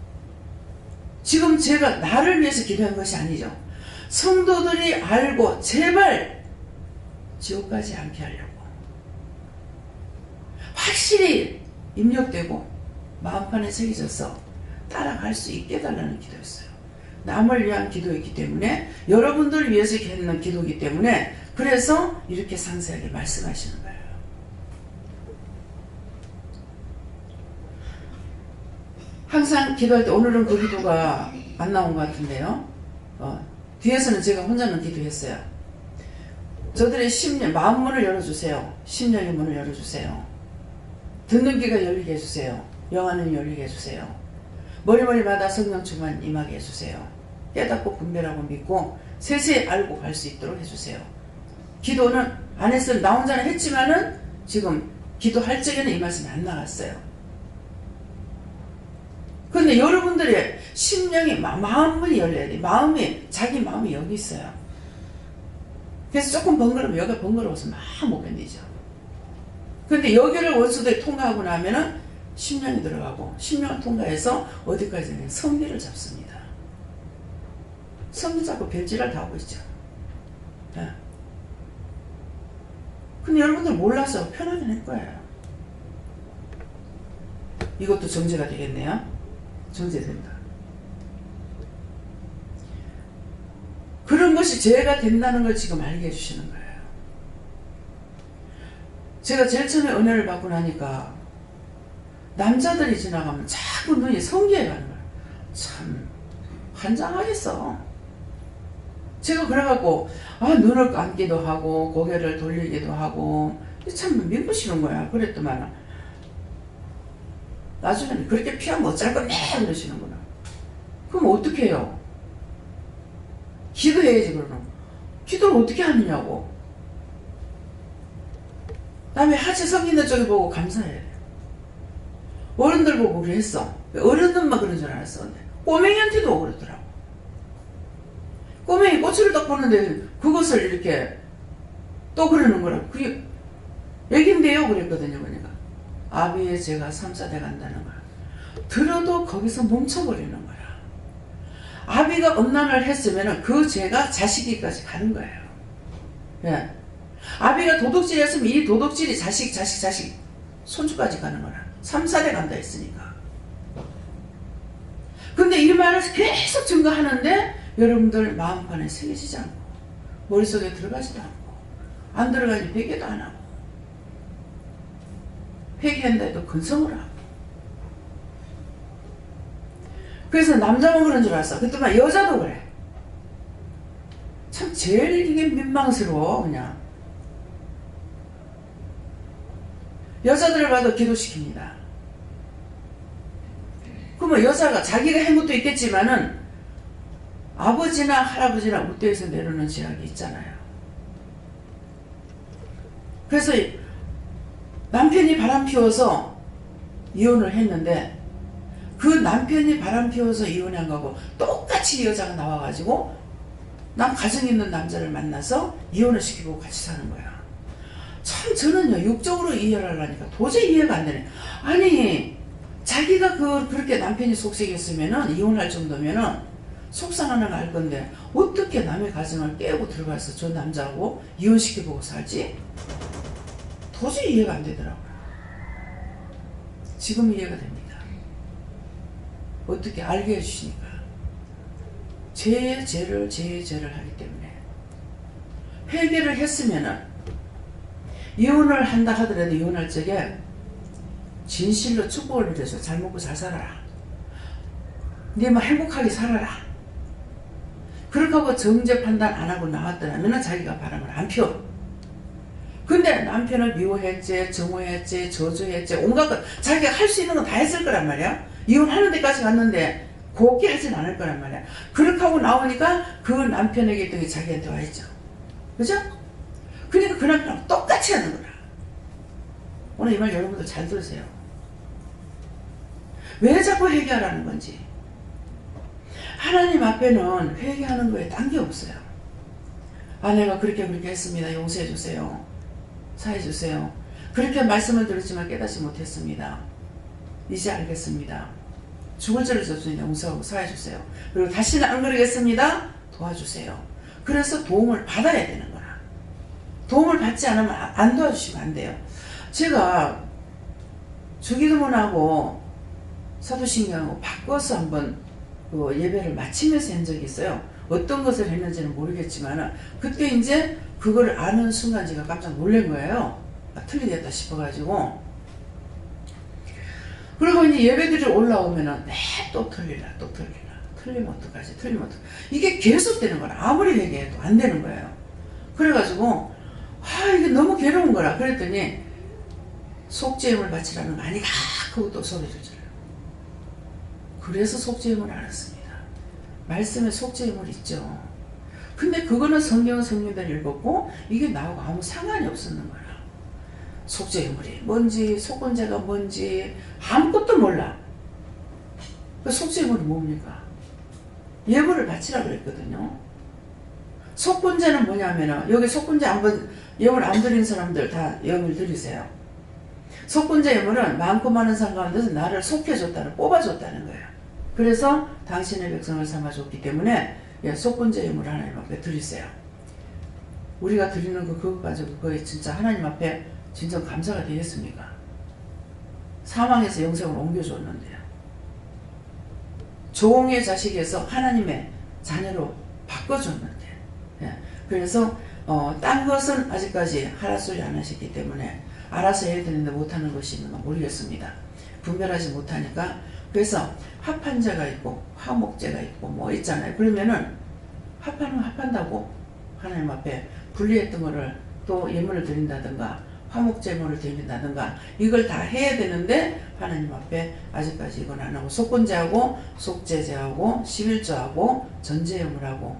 [SPEAKER 1] 지금 제가 나를 위해서 기도한 것이 아니죠. 성도들이 알고 제발 지옥 가지 않게 하려고 확실히 입력되고 마음판에 새겨져서 따라갈 수 있게 해달라는 기도였어요. 남을 위한 기도였기 때문에, 여러분들을 위해서 하는 기도이기 때문에, 그래서 이렇게 상세하게 말씀하시는 거예요. 항상 기도할 때, 오늘은 그 기도가 안 나온 것 같은데요. 뒤에서는 제가 혼자는 기도했어요. 저들의 심령, 마음문을 열어주세요. 심령의 문을 열어주세요. 듣는 귀가 열리게 해주세요. 영안을 열리게 해주세요. 머리마다 성령 충만 임하게 해주세요. 깨닫고 분별하고 믿고 세세히 알고 갈 수 있도록 해주세요. 기도는 안 했어요. 나 혼자는 했지만은 지금 기도할 적에는 이 말씀이 안 나갔어요. 근데 여러분들의 심령이 마음문이 열려야 돼. 자기 마음이 여기 있어요. 그래서 조금 번거로우면 여기가 번거로워서 막 못 견디죠. 근데 여기를 원수들이 통과하고 나면은 심령이 들어가고, 심령을 통과해서 어디까지는 성기를 잡습니다. 성기 잡고 별지랄 다 하고 있죠. 네. 근데 여러분들 몰라서 편하긴 할 거예요. 이것도 정제가 되겠네요. 정제된다. 그런 것이 죄가 된다는 걸 지금 알게 해주시는 거예요. 제가 제일 처음에 은혜를 받고 나니까 남자들이 지나가면 자꾸 눈이 성기에 가는 거예요. 참 환장하겠어. 제가 그래갖고 눈을 감기도 하고 고개를 돌리기도 하고 참 미부시는 거야. 그랬더만 나중에는 그렇게 피하면 어쩔 건데 그러시는구나. 그럼 어떻게 해요? 기도해야지. 그러면 기도를 어떻게 하느냐고. 남의 하체 성 있는 쪽에 보고 감사해야 돼. 어른들 보고 그랬어. 어른들만 그런 줄 알았어. 근데 꼬맹이한테도 그러더라고. 꼬맹이 꼬치를 딱 보는데 그것을 이렇게 또 그러는 거라고. 그게 얘긴데요 그랬거든요. 그러니까 아비의 죄가 3사 돼 간다는 거야. 들어도 거기서 멈춰버리는 거야. 아비가 음란을 했으면 그 죄가 자식이까지 가는 거예요. 예. 아비가 도둑질 했으면 이 도둑질이 자식 손주까지 가는 거라. 3사대 간다 했으니까. 근데 이 말을 계속 증거하는데 여러분들 마음판에 새겨지지 않고 머릿속에 들어가지도 않고 안 들어가니 회개도 안 하고 회개한다 해도 근성을 하고. 그래서 남자만 그런 줄 알았어. 그때만 여자도 그래. 참 제일 이게 민망스러워. 그냥 여자들을 봐도 기도시킵니다. 그러면 여자가 자기가 한 것도 있겠지만은 아버지나 할아버지나 무대에서 내려오는 제약이 있잖아요. 그래서 남편이 바람 피워서 이혼을 했는데 그 남편이 바람 피워서 이혼한 거고 똑같이 이 여자가 나와가지고 난 가정 있는 남자를 만나서 이혼을 시키고 같이 사는 거야. 참 저는요 육적으로 이해를 하려니까 도저히 이해가 안 되네. 아니 자기가 그렇게 남편이 속색이었으면은 이혼할 정도면은 속상하는 걸 알 건데 어떻게 남의 가정을 깨고 들어가서 저 남자하고 이혼시켜보고 살지? 도저히 이해가 안 되더라고요. 지금 이해가 됩니다. 어떻게 알게 해주시니까. 죄의 죄를 하기 때문에 회개를 했으면은 이혼을 한다 하더라도 이혼할 적에 진실로 축복을 빌어서 잘 먹고 잘 살아라. 네만 행복하게 살아라. 그렇게 하고 정죄 판단 안 하고 나왔더라면 자기가 바람을 안 피워. 근데 남편을 미워했지, 정오했지, 저주했지, 온갖 것, 자기가 할 수 있는 건 다 했을 거란 말이야. 이혼하는 데까지 갔는데 곱게 하진 않을 거란 말이야. 그렇게 하고 나오니까 그 남편에게 있던 게 자기한테 와 있죠. 그죠? 그러니까 그 남편하고 똑같이 하는 거라. 오늘 이 말 여러분들 잘 들으세요. 왜 자꾸 회개하라는 건지. 하나님 앞에는 회개하는 거에 딴 게 없어요. 아내가 그렇게 했습니다. 용서해 주세요. 사해 주세요. 그렇게 말씀을 들었지만 깨닫지 못했습니다. 이제 알겠습니다. 죽을 죄를 졌으니 용서하고 사해 주세요. 그리고 다시는 안 그러겠습니다. 도와주세요. 그래서 도움을 받아야 되는 거라. 도움을 받지 않으면 안 도와주시면 안 돼요. 제가 주기도문하고 사도신경하고 바꿔서 한번 그 예배를 마치면서 한 적이 있어요. 어떤 것을 했는지는 모르겠지만 그때 이제 그걸 아는 순간 제가 깜짝 놀란 거예요. 틀리겠다 싶어가지고. 그리고 이제 예배들이 올라오면은 또 틀리라. 틀리면 어떡하지? 이게 계속 되는 거라. 아무리 얘기해도 안 되는 거예요. 그래가지고 이게 너무 괴로운 거라. 그랬더니 속죄임을 바치라는 거 아니가? 그것도 소리를 질러요. 그래서 속죄임을 알았습니다. 말씀에 속죄임을 있죠. 근데 그거는 성경대로 읽었고 이게 나하고 아무 상관이 없었는 거라. 속죄유물이 뭔지 속건제가 뭔지 아무것도 몰라. 그 속죄유물이 뭡니까? 예물을 바치라고 그랬거든요. 속건제는 뭐냐면은 여기 속건제 한번 예물 안 드린 사람들 다 예물 드리세요. 속건제 예물은 많고 많은 상 가운데서 나를 속해줬다는 뽑아줬다는 거예요. 그래서 당신의 백성을 삼아줬기 때문에 속건제 예물을 하나님 앞에 드리세요. 우리가 드리는 그거 가지고 거의 진짜 하나님 앞에 진정 감사가 되겠습니까? 사망에서 영생을 옮겨줬는데요. 종의 자식에서 하나님의 자녀로 바꿔줬는데, 그래서 딴 것은 아직까지 하라 소리 안 하셨기 때문에 알아서 해야 되는데 못하는 것이 있는 건 모르겠습니다. 분별하지 못하니까. 그래서 합한제가 있고 화목제가 있고 뭐 있잖아요. 그러면은 합하면 합한다고 하나님 앞에 분리했던 거를 또 예물을 드린다든가 화목제물을 드린다든가 이걸 다 해야 되는데 하나님 앞에 아직까지 이건 안 하고 속건제하고 속죄제하고 11조하고 전제예물하고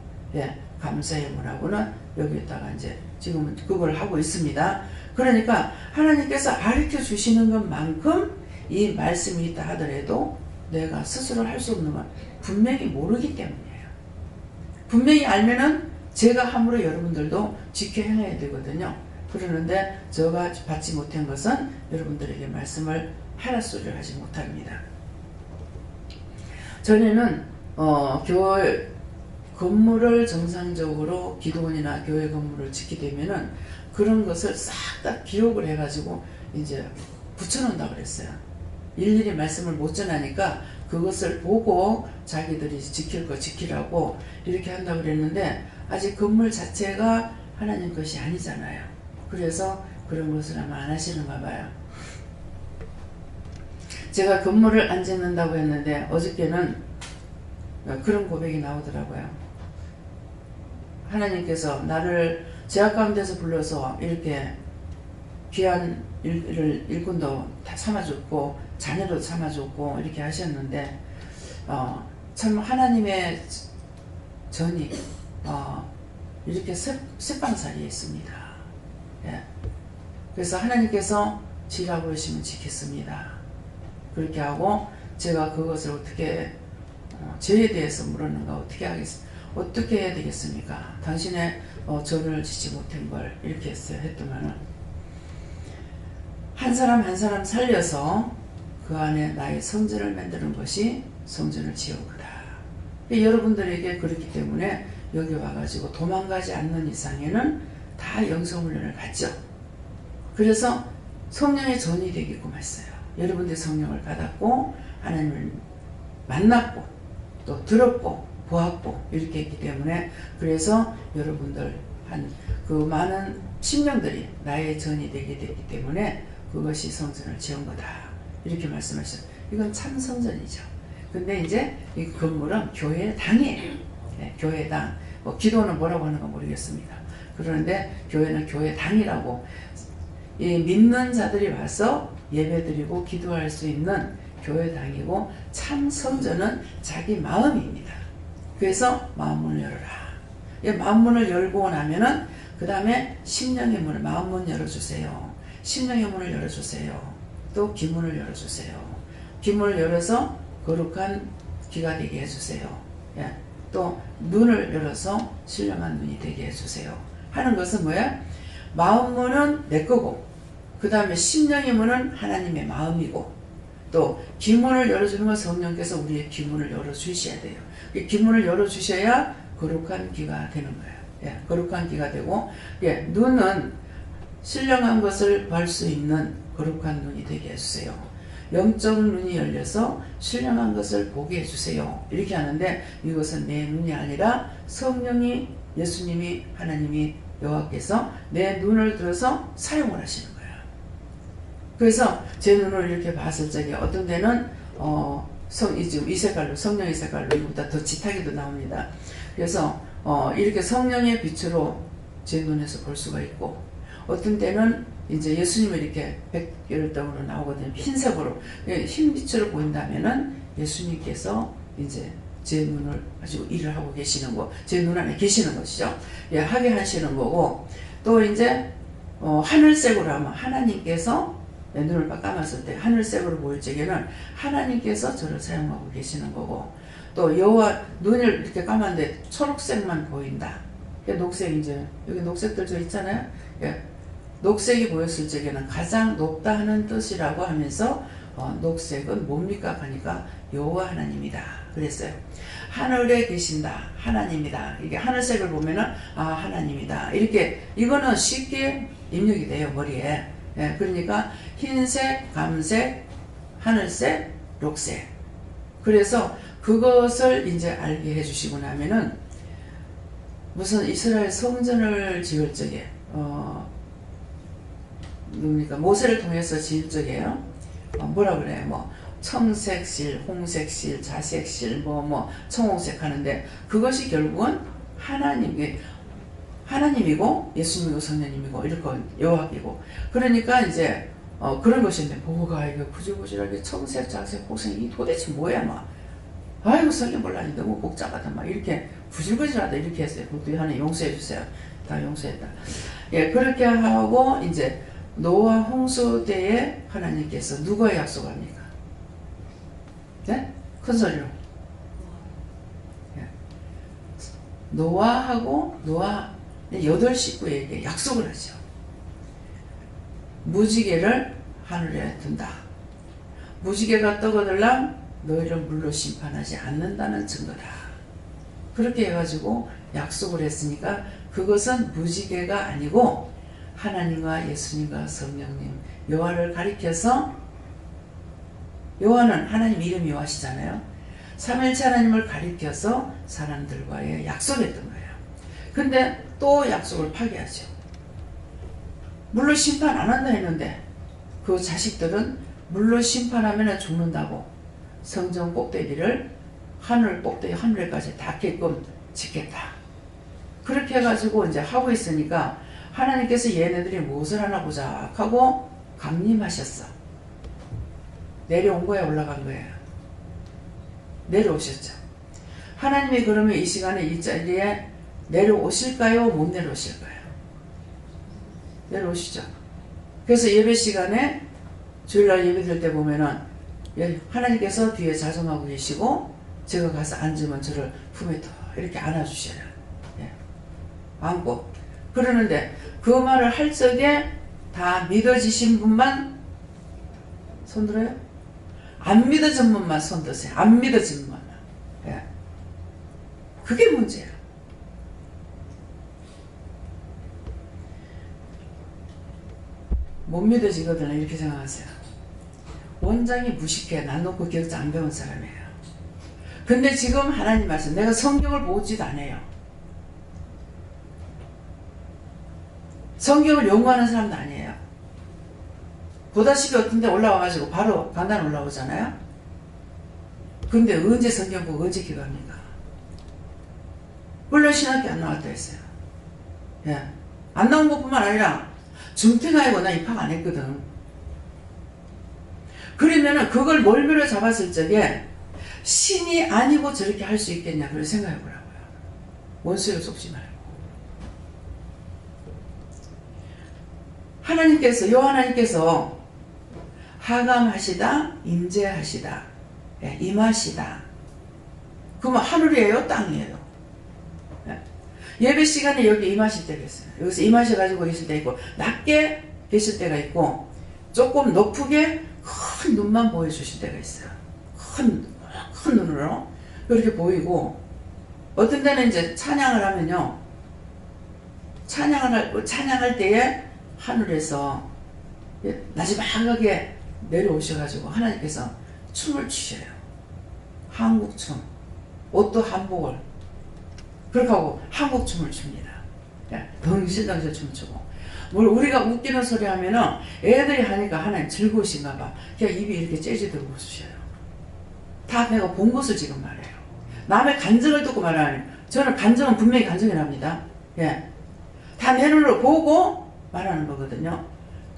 [SPEAKER 1] 감사예물하고는 여기에다가 이제 지금은 그걸 하고 있습니다. 그러니까 하나님께서 가르쳐 주시는 것만큼 이 말씀이 있다 하더라도 내가 스스로 할 수 없는 건 분명히 모르기 때문이에요. 분명히 알면은 제가 함으로 여러분들도 지켜 행해야 되거든요. 그러는데 제가 받지 못한 것은 여러분들에게 말씀을 하라 소리를 하지 못합니다. 전에는 교회 건물을 정상적으로 기도원이나 교회 건물을 짓게 되면은 그런 것을 싹 다 기록을 해가지고 이제 붙여놓는다고 그랬어요. 일일이 말씀을 못 전하니까 그것을 보고 자기들이 지킬 거 지키라고 이렇게 한다고 그랬는데 아직 건물 자체가 하나님 것이 아니잖아요. 그래서 그런 것을 아마 안 하시는가 봐요. 제가 건물을 안 짓는다고 했는데 어저께는 그런 고백이 나오더라고요. 하나님께서 나를 제약 가운데서 불러서 이렇게 귀한 일꾼도 다 삼아줬고 자녀도 삼아줬고 이렇게 하셨는데 참 하나님의 전이 이렇게 쇠빵살이에 있습니다. 그래서 하나님께서 지라고 그러시면 지켰습니다. 그렇게 하고 제가 그것을 어떻게 죄에 대해서 물었는가 어떻게 해야 되겠습니까? 당신의 죄를 짓지 못한 걸 이렇게 했더만은 한 사람 한 사람 살려서 그 안에 나의 성전을 만드는 것이 성전을 지은 거다. 여러분들에게 그렇기 때문에 여기 와가지고 도망가지 않는 이상에는 다 영성훈련을 받죠. 그래서 성령의 전이 되게끔 했어요. 여러분들 성령을 받았고 하나님을 만났고 또 들었고 보았고 이렇게 했기 때문에 그래서 여러분들 그 많은 심령들이 나의 전이 되게 됐기 때문에 그것이 성전을 지은 거다. 이렇게 말씀하셨어요. 이건 참 성전이죠. 근데 이제 이 건물은 교회 당이에요. 교회 당. 기도는 뭐라고 하는 か 모르겠습니다. 그런데 교회는 교회 당이라고 이 믿는 자들이 와서 예배드리고 기도할 수 있는 교회 당이고 참 성전은 자기 마음입니다. 그래서 마음문을 열어라. 마음문을 열고 나면은 그 다음에 심령의 문을 마음문 열어주세요. 심령의 문을 열어주세요. 또 귀문을 열어주세요. 귀문을 열어서 거룩한 귀가 되게 해주세요. 또 눈을 열어서 신령한 눈이 되게 해주세요. 하는 것은 뭐야? 마음문은 내 거고 그 다음에 심령의 문은 하나님의 마음이고 또 귀문을 열어주는 건 성령께서 우리의 귀문을 열어주셔야 돼요. 이 귀문을 열어주셔야 거룩한 귀가 되는 거예요. 거룩한 귀가 되고 눈은 신령한 것을 볼 수 있는 거룩한 눈이 되게 해주세요. 영적 눈이 열려서 신령한 것을 보게 해주세요. 이렇게 하는데 이것은 내 눈이 아니라 성령이, 예수님이, 하나님이, 여호와께서 내 눈을 들어서 사용을 하시는 거예요. 그래서 제 눈을 이렇게 봤을 적에 어떤 데는 지금 이 색깔로, 성령의 색깔로, 이보다 더 짙하게도 나옵니다. 그래서 이렇게 성령의 빛으로 제 눈에서 볼 수가 있고, 어떤 때는 이제 예수님을 이렇게 백열등으로 나오거든요. 흰색으로, 흰빛으로 보인다면은 예수님께서 이제 제 눈을 가지고 일을 하고 계시는 거, 제 눈 안에 계시는 것이죠. 예, 하게 하시는 거고, 또 이제 하늘색으로 하면 하나님께서 내 눈을 딱 감았을 때 하늘색으로 보일 적에는 하나님께서 저를 사용하고 계시는 거고, 또 여호와 눈을 이렇게 감았는데 초록색만 보인다. 녹색, 이제 여기 녹색들 저 있잖아요. 예, 녹색이 보였을 적에는 가장 높다 하는 뜻이라고 하면서 녹색은 뭡니까 하니까 여호와 하나님이다 그랬어요. 하늘에 계신다, 하나님이다. 이게 하늘색을 보면은 하나님이다. 이렇게 이거는 쉽게 입력이 돼요, 머리에. 예, 그러니까 흰색, 감색, 하늘색, 녹색. 그래서 그것을 이제 알게 해주시고 나면은 무슨 이스라엘 성전을 지을 적에 그러니까 모세를 통해서 지을 적에요. 뭐라 그래요? 뭐 청색실, 홍색실, 자색실, 청홍색 하는데 그것이 결국은 하나님이고 예수님이고 성령님이고 이렇게 여호와이고, 그러니까 이제 그런 것인데 뭐가 이거 구질구질하게 청색, 자색, 홍색 이 도대체 뭐야 막. 아이고 성경 몰라니 너무 복잡하다 막 이렇게 구질구질하다 이렇게 했어요. 그것도 하나님 용서해 주세요. 다 용서했다. 예, 그렇게 하고 이제 노아 홍수 때에 하나님께서 누구와 약속합니까? 네? 큰 소리로. 예. 노아하고 노아 8식구에게 약속을 하죠. 무지개를 하늘에 둔다. 무지개가 떠거들랑 너희를 물로 심판하지 않는다는 증거다. 그렇게 해가지고 약속을 했으니까 그것은 무지개가 아니고 하나님과 예수님과 성령님, 여호와를 가리켜서, 여호와는 하나님 이름이 여호와시잖아요. 삼일체 하나님을 가리켜서 사람들과의 약속했던 거예요. 근데 또 약속을 파기하죠. 물로 심판 안 한다 했는데 그 자식들은 물로 심판하면 죽는다고 성전 꼭대기를 하늘 꼭대기 하늘에까지 닿게끔 짓겠다. 그렇게 해가지고 이제 하고 있으니까 하나님께서 얘네들이 무엇을 하나 보자 하고 강림하셨어. 내려온 거야, 올라간 거예요? 내려오셨죠. 하나님이 그러면 이 시간에 이 자리에 내려오실까요? 못 내려오실까요? 내려오시죠. 그래서 예배 시간에 주일날 예배 드릴 때 보면은 하나님께서 뒤에 자정하고 계시고 제가 가서 앉으면 저를 품에 더 이렇게 안아주셔요. 예. 안고 그러는데 그 말을 할 적에 다 믿어지신 분만 손 들어요? 안 믿어진 분만 손 드세요. 안 믿어진 분만. 예. 그게 문제야. 못 믿어지거든 이렇게 생각하세요. 원장이 무식해. 난 놓고 기억자 안 배운 사람이에요. 근데 지금 하나님 말씀, 내가 성경을 보지도 않아요. 성경을 연구하는 사람도 아니에요. 보다시피 어떤 데 올라와가지고 바로 강단 올라오잖아요. 근데 언제 성경 보고 언제 기도합니까? 물론 신학교 안 나왔다 했어요. 예. 안 나온 것뿐만 아니라 중퇴가이고 나 입학 안 했거든. 그러면은 그걸 몰미로 잡았을 적에 신이 아니고 저렇게 할 수 있겠냐 그걸 생각해 보라고요. 원수를 속지 말고. 하나님께서, 여호와하나님께서 하감하시다, 임재하시다, 예, 임하시다. 그러면 하늘이에요, 땅이에요? 예. 예배 시간에 여기 임하실 때가 있어요. 여기서 임하셔가지고 계실 때 있고, 낮게 계실 때가 있고, 조금 높게 큰 눈만 보여주실 때가 있어요. 큰 눈으로 이렇게 보이고, 어떤 데는 이제 찬양을 하면요, 찬양할 때에 하늘에서 나지막하게 내려오셔가지고 하나님께서 춤을 추셔요. 한국춤. 옷도 한복을 그렇게 하고 한국춤을 춥니다. 덩실덩실 춤추고. 뭘 우리가 웃기는 소리 하면은 애들이 하니까 하나님 즐거우신가 봐. 그냥 입이 이렇게 째지도록 웃으셔요. 다 내가 본 것을 지금 말해요. 남의 간증을 듣고 말하는, 저는 간증은 분명히 간증이 납니다. 예. 다 내 눈으로 보고 말하는 거거든요.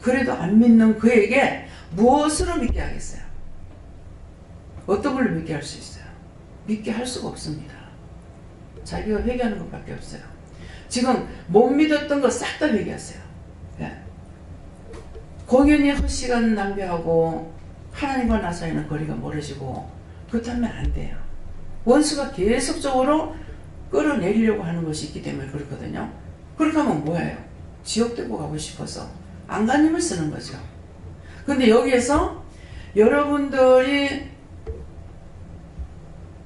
[SPEAKER 1] 그래도 안 믿는 그에게 무엇으로 믿게 하겠어요? 어떤 걸로 믿게 할 수 있어요? 믿게 할 수가 없습니다. 자기가 회개하는 것밖에 없어요. 지금 못 믿었던 거 싹 다 회개하세요. 예. 공연히 헛시간 낭비하고 하나님과 나 사이는 거리가 멀어지고 그렇다면 안 돼요. 원수가 계속적으로 끌어내리려고 하는 것이 있기 때문에 그렇거든요. 그렇게 하면 뭐예요? 지옥되고 가고 싶어서 안간힘을 쓰는 거죠. 근데 여기에서 여러분들이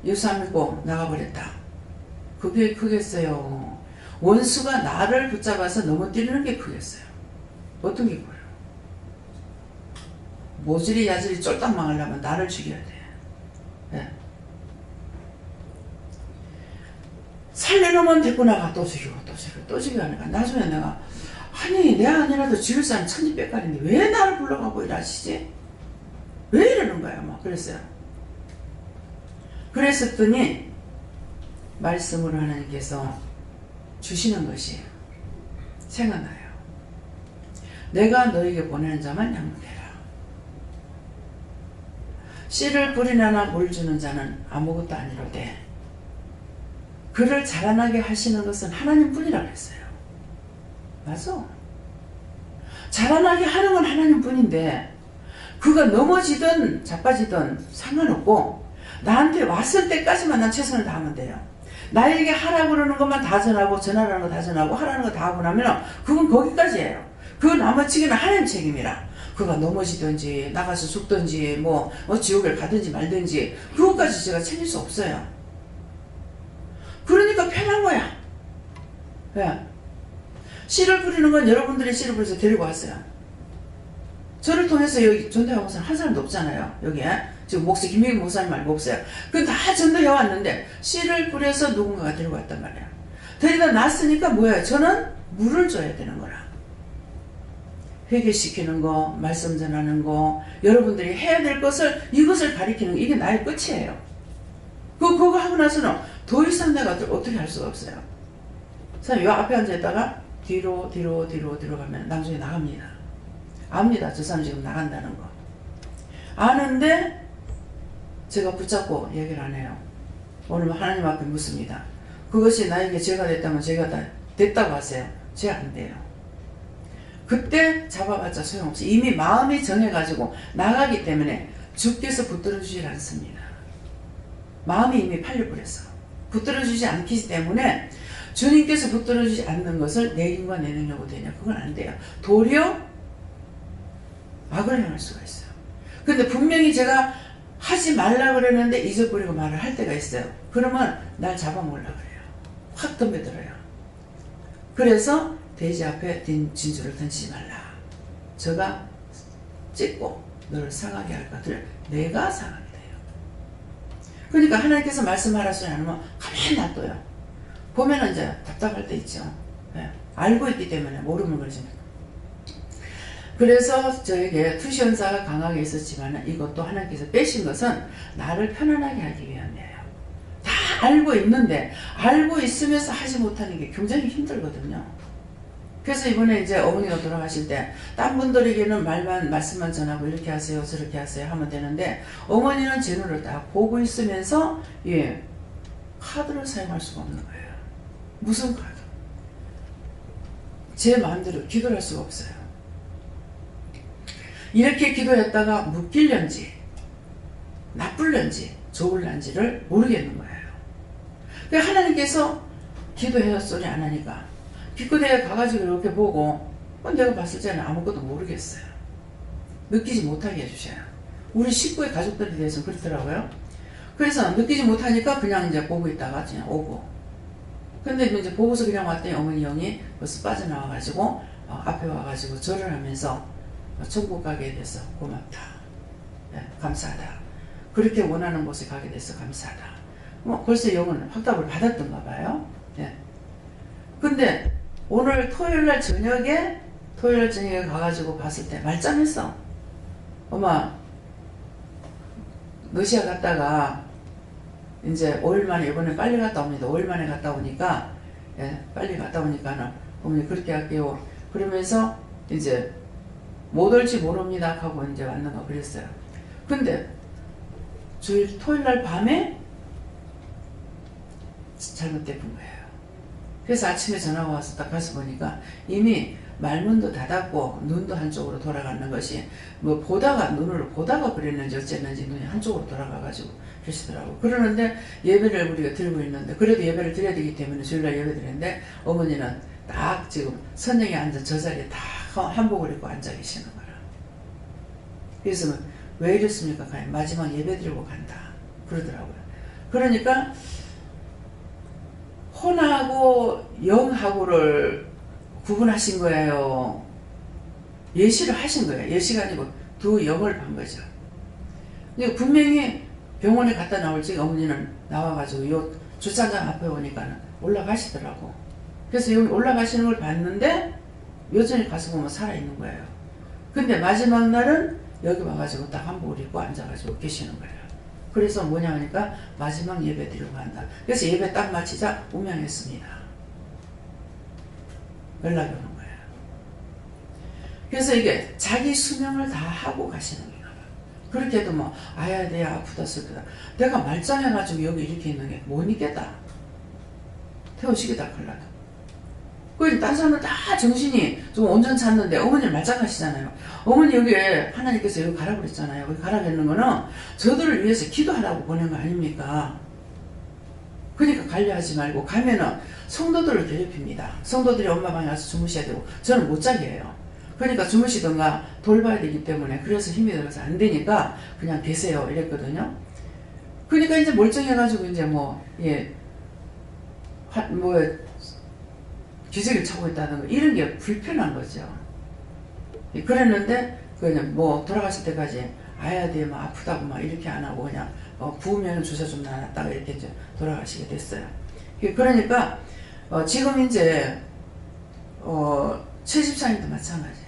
[SPEAKER 1] 예수 안 믿고 나가버렸다. 그게 크겠어요. 원수가 나를 붙잡아서 넘어뜨리는 게 크겠어요. 어떤 게 커요? 모질이 야질이 쫄딱 망하려면 나를 죽여야 돼. 네. 살려놓으면 데리고 나가 또 죽이고 또 죽이고 또 죽이고 하니까 나중에 내가 아니 내가 아니라도 죽일 사람 천지백갈인데 왜 나를 불러가고 일하시지? 왜 이러는 거야? 막 그랬어요. 그랬었더니 말씀으로 하나님께서 주시는 것이 생각나요. 내가 너에게 보내는 자만 양육해라. 씨를 뿌리나나 물 주는 자는 아무것도 아니로되 그를 자라나게 하시는 것은 하나님뿐이라고 했어요. 맞아. 자라나게 하는 건 하나님뿐인데 그가 넘어지든 자빠지든 상관없고 나한테 왔을 때까지만 난 최선을 다하면 돼요. 나에게 하라고 그러는 것만 다 전하고 전하라는 거 다 전하고 하라는 거 다 하고 나면 그건 거기까지예요. 그 나머지는 하나님 책임이라. 그가 넘어지든지 나가서 죽든지 뭐 지옥을 가든지 말든지 그것까지 제가 챙길 수 없어요. 그러니까 편한 거야. 왜? 씨를 뿌리는 건 여러분들이 씨를 뿌려서 데리고 왔어요. 저를 통해서 여기 전도해 온 사람 한 사람도 없잖아요. 여기에 지금 목사 김혜경 목사님 말고 없어요. 그 다 전도해 왔는데 씨를 뿌려서 누군가가 데리고 왔단 말이에요. 데리다 놨으니까 뭐예요? 저는 물을 줘야 되는 거라. 회개시키는 거, 말씀 전하는 거, 여러분들이 해야 될 것을 이것을 가리키는 거, 이게 나의 끝이에요. 그거 하고 나서는 더 이상 내가 어떻게 할 수가 없어요. 사람이 요 앞에 앉아있다가 뒤로 가면 나중에 나갑니다. 압니다. 저 사람 지금 나간다는 거. 아는데 제가 붙잡고 얘기를 안 해요. 오늘 하나님 앞에 묻습니다. 그것이 나에게 죄가 됐다면 죄가 다 됐다고 하세요. 죄 안 돼요. 그때 잡아봤자 소용없어. 이미 마음이 정해가지고 나가기 때문에 주께서 붙들어주질 않습니다. 마음이 이미 팔려버렸어. 붙들어주지 않기 때문에 주님께서 붙들어주지 않는 것을 내 힘과 내 능력으로 되냐? 그건 안 돼요. 도리어 악을 행할 수가 있어요. 근데 분명히 제가 하지 말라 그러는데 잊어버리고 말을 할 때가 있어요. 그러면 날 잡아먹으려고 그래요. 확 덤벼들어요. 그래서 돼지 앞에 진주를 던지지 말라. 저가 찍고 너를 상하게 할 것을 내가 상하게 돼요. 그러니까 하나님께서 말씀하라 소리 안 하면 가만히 놔둬요. 보면은 이제 답답할 때 있죠. 네. 알고 있기 때문에 모르면 그러지. 그래서 저에게 투시연사가 강하게 있었지만 이것도 하나님께서 빼신 것은 나를 편안하게 하기 위함이에요. 다 알고 있는데 알고 있으면서 하지 못하는 게 굉장히 힘들거든요. 그래서 이번에 이제 어머니가 돌아가실 때 딴 분들에게는 말씀만 전하고 이렇게 하세요 저렇게 하세요 하면 되는데 어머니는 제 눈을 딱 보고 있으면서 카드를 사용할 수가 없는 거예요. 무슨 카드? 제 마음대로 기도를 할 수가 없어요. 이렇게 기도했다가 묶일련지 나쁠련지 좋을런지를 모르겠는 거예요. 그러니까 하나님께서 기도해요 소리 안 하니까 기껏해 가가지고 이렇게 보고 내가 봤을 때는 아무것도 모르겠어요. 느끼지 못하게 해주셔요. 우리 식구의 가족들에 대해서 그렇더라고요. 그래서 느끼지 못하니까 그냥 이제 보고 있다가 그냥 오고 근데 이제 보고서 그냥 왔더니 어머니 형이 벌써 빠져나와가지고 앞에 와가지고 절을 하면서 천국 가게 돼서 고맙다. 예, 감사하다. 그렇게 원하는 곳에 가게 돼서 감사하다. 벌써 영은 확답을 받았던가 봐요. 예. 근데 오늘 토요일날 저녁에 가가지고 봤을 때 말짱했어. 엄마 러시아 갔다가 이제 5일 만에, 이번에 빨리 갔다 옵니다. 5일 만에 갔다 오니까, 예, 빨리 갔다 오니까는 어머니 그렇게 할게요. 그러면서 이제 못 올지 모릅니다 하고 이제 왔는가 그랬어요. 근데 토요일날 밤에 잘못된 거예요. 그래서 아침에 전화가 와서 딱 가서 보니까 이미 말문도 닫았고 눈도 한쪽으로 돌아가는 것이 뭐 눈을 보다가 그랬는지 어쨌는지 눈이 한쪽으로 돌아가가지고 그러시더라고. 그러는데 예배를 우리가 드리고 있는데, 그래도 예배를 드려야 되기 때문에 주일날 예배 드리는데 어머니는 딱 지금 선영에 앉아 저 자리에 다 한복을 입고 앉아 계시는 거라. 그래서 왜 이랬습니까? 마지막 예배 드리고 간다 그러더라고요. 그러니까 혼하고 영하고를 구분하신 거예요. 예시를 하신 거예요. 예시가 아니고 두 영을 반 거죠. 근데 분명히 병원에 갔다 나올 때 어머니는 나와가지고 요 주차장 앞에 오니까 올라가시더라고. 그래서 여기 올라가시는 걸 봤는데 여전히 가서 보면 살아있는 거예요. 근데 마지막 날은 여기 와가지고 딱 한복을 입고 앉아가지고 계시는 거예요. 그래서 뭐냐 하니까 마지막 예배 드리고 간다. 그래서 예배 딱 마치자 운명했습니다. 연락이 오는 거예요. 그래서 이게 자기 수명을 다 하고 가시는 거예요. 그렇게 해도 뭐 아야 내 아프다 쓰다 내가 말짱해가지고 여기 이렇게 있는 게 못 있겠다. 태우시겠다 걸라도. 그 딴 사람은 다 정신이 좀 온전 찾는데 어머니는 말짱하시잖아요. 어머니 여기에 하나님께서 여기 가라고 그랬잖아요. 여기 가라고 했는 거는 저들을 위해서 기도하라고 보낸 거 아닙니까? 그러니까 관리하지 말고 가면은 성도들을 괴롭힙니다. 성도들이 엄마 방에 와서 주무셔야 되고 저는 못 자게 해요. 그러니까 주무시던가 돌봐야 되기 때문에 그래서 힘이 들어서 안 되니까 그냥 계세요 이랬거든요. 그러니까 이제 멀쩡해가지고 이제 기저귀를 차고 있다는 거 이런 게 불편한 거죠. 그랬는데 그냥 돌아가실 때까지 아야 돼 막 아프다고 막 이렇게 안 하고 그냥 부으면 주사 좀 놔놨다가 이렇게 이제 돌아가시게 됐어요. 그러니까 지금 이제 최 집사님도 마찬가지예요.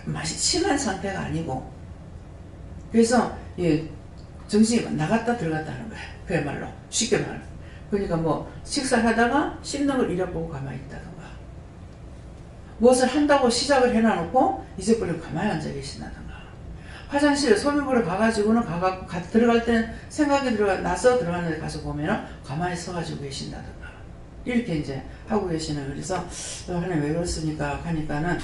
[SPEAKER 1] 맛이 심한 상태가 아니고 그래서 정신이 나갔다 들어갔다 하는 거예요. 그야말로 쉽게 말하면. 그러니까 식사를 하다가 씹는 걸 잃어보고 가만히 있다던가 무엇을 한다고 시작을 해놔놓고 잊어버리고 가만히 앉아 계신다던가 화장실에 소변 보러 가가지고는 들어갈 때는 생각이 나서 들어가는데 가서 보면 가만히 서가지고 계신다던가 이렇게 이제 하고 계시는. 그래서 하나님 왜 그렇습니까 하니까는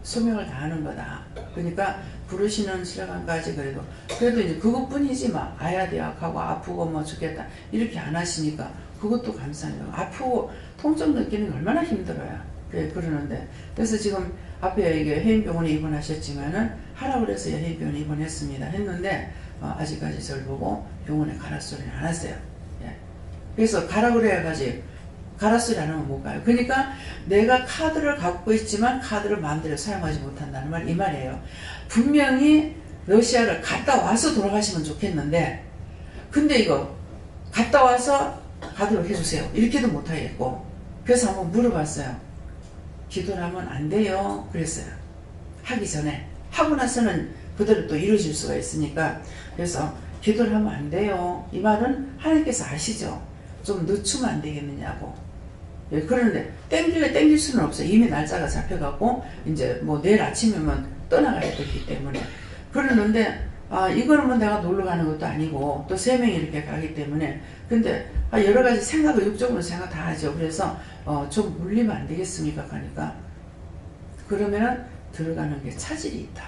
[SPEAKER 1] 소명을 다하는 거다. 그러니까 부르시는 시간까지 그래도 이제 그것뿐이지 아야 대학하고 아프고 죽겠다 이렇게 안 하시니까 그것도 감사해요. 아프고 통증 느끼는 게 얼마나 힘들어요. 그러는데 그래서 지금 앞에 이게 해인병원에 입원하셨지만은 하라고 그래서 해인병원에 입원했습니다 했는데 아직까지 저를 보고 병원에 가라 소리는 안 하세요. 예. 그래서 가라 그래야지 가라 소리 안 하면 못 가요. 그러니까 내가 카드를 갖고 있지만 카드를 마음대로 사용하지 못한다는 말 이 말이에요. 분명히 러시아를 갔다 와서 돌아가시면 좋겠는데 근데 이거 갔다 와서 가도록 해주세요 이렇게도 못하겠고 그래서 한번 물어봤어요. 기도를 하면 안 돼요 그랬어요. 하기 전에. 하고 나서는 그대로 또 이루어질 수가 있으니까 그래서 기도를 하면 안 돼요. 이 말은 하나님께서 아시죠. 좀 늦추면 안 되겠느냐고. 그런데 땡길 수는 없어요. 이미 날짜가 잡혀갖고 이제 내일 아침이면 떠나가야 되기 때문에. 그러는데 이거는 내가 놀러 가는 것도 아니고 또 3명이 이렇게 가기 때문에 근데 여러 가지 생각을 육적으로 생각 다 하죠. 그래서 좀 물리면 안 되겠습니까 하니까 그러면은 들어가는 게 차질이 있다.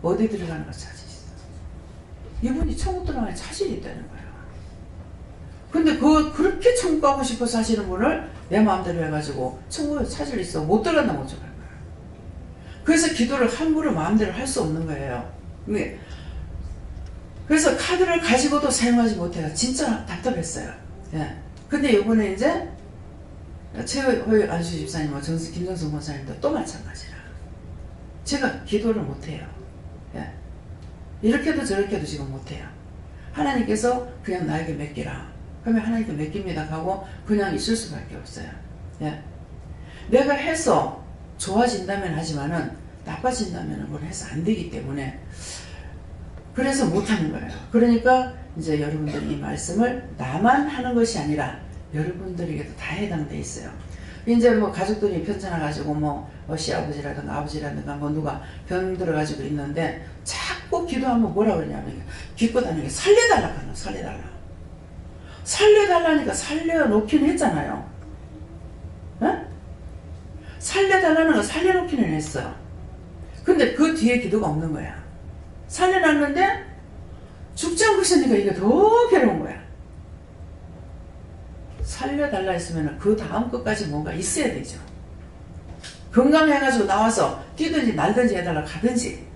[SPEAKER 1] 어디 들어가는 거 차질이 있어. 이분이 천국 들어가는 차질이 있다는 거예요. 근데 그렇게 천국 가고 싶어서 하시는 분을 내 마음대로 해가지고 천국에 차질이 있어 못 들어간다고 어쩌할 거야. 그래서 기도를 함부로 마음대로 할 수 없는 거예요. 그래서 카드를 가지고도 사용하지 못해서 진짜 답답했어요. 예. 근데 이번에 이제 최호의 안수 집사님과 김정성 권사님도 또 마찬가지라. 제가 기도를 못해요. 예. 이렇게도 저렇게도 지금 못해요. 하나님께서 그냥 나에게 맡기라. 그러면 하나님께 맡깁니다 하고 그냥 있을 수밖에 없어요. 예. 내가 해서 좋아진다면 하지만은 나빠진다면 그걸 해서 안 되기 때문에 그래서 못하는 거예요. 그러니까 이제 여러분들이 이 말씀을 나만 하는 것이 아니라 여러분들에게도 다 해당돼 있어요. 이제 뭐 가족들이 편찮아가지고 뭐 시아버지라든가 아버지라든가 뭐 누가 병 들어가지고 있는데 자꾸 기도하면 뭐라 그러냐면 기껏 하는 게 살려달라 하는 살려달라. 살려달라니까 살려놓기는 했잖아요. 에? 살려달라는 거 살려놓기는 했어. 근데 그 뒤에 기도가 없는 거야. 살려놨는데 죽지 않고 있으니까 이게 더 괴로운 거야. 살려달라 했으면 그 다음 것까지 뭔가 있어야 되죠. 건강해가지고 나와서 뛰든지 날든지 해달라고 가든지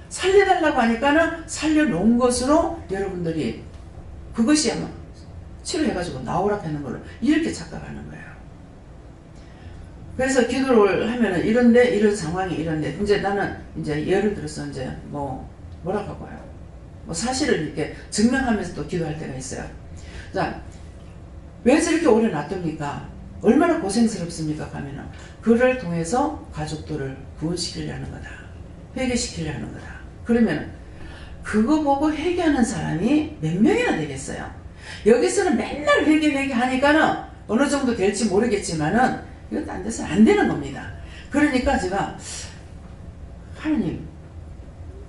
[SPEAKER 1] 살려달라고 하니까는 살려놓은 것으로 여러분들이 그것이 아마 치료해가지고 나오라고 하는 걸로 이렇게 착각하는 거예요. 그래서 기도를 하면은 이런데 이런 상황이 이런데 이제 나는 이제 예를 들어서 이제 뭐라고 하고요. 뭐 사실을 이렇게 증명하면서 또 기도할 때가 있어요. 자, 왜 저렇게 오래 놔둡니까? 얼마나 고생스럽습니까? 하면은 그를 통해서 가족들을 구원시키려는 거다. 회개시키려는 거다. 그러면 그거 보고 회개하는 사람이 몇 명이나 되겠어요? 여기서는 맨날 회개하니까는 어느 정도 될지 모르겠지만은 이건 딴 데서는 안 되는 겁니다. 그러니까 제가 하나님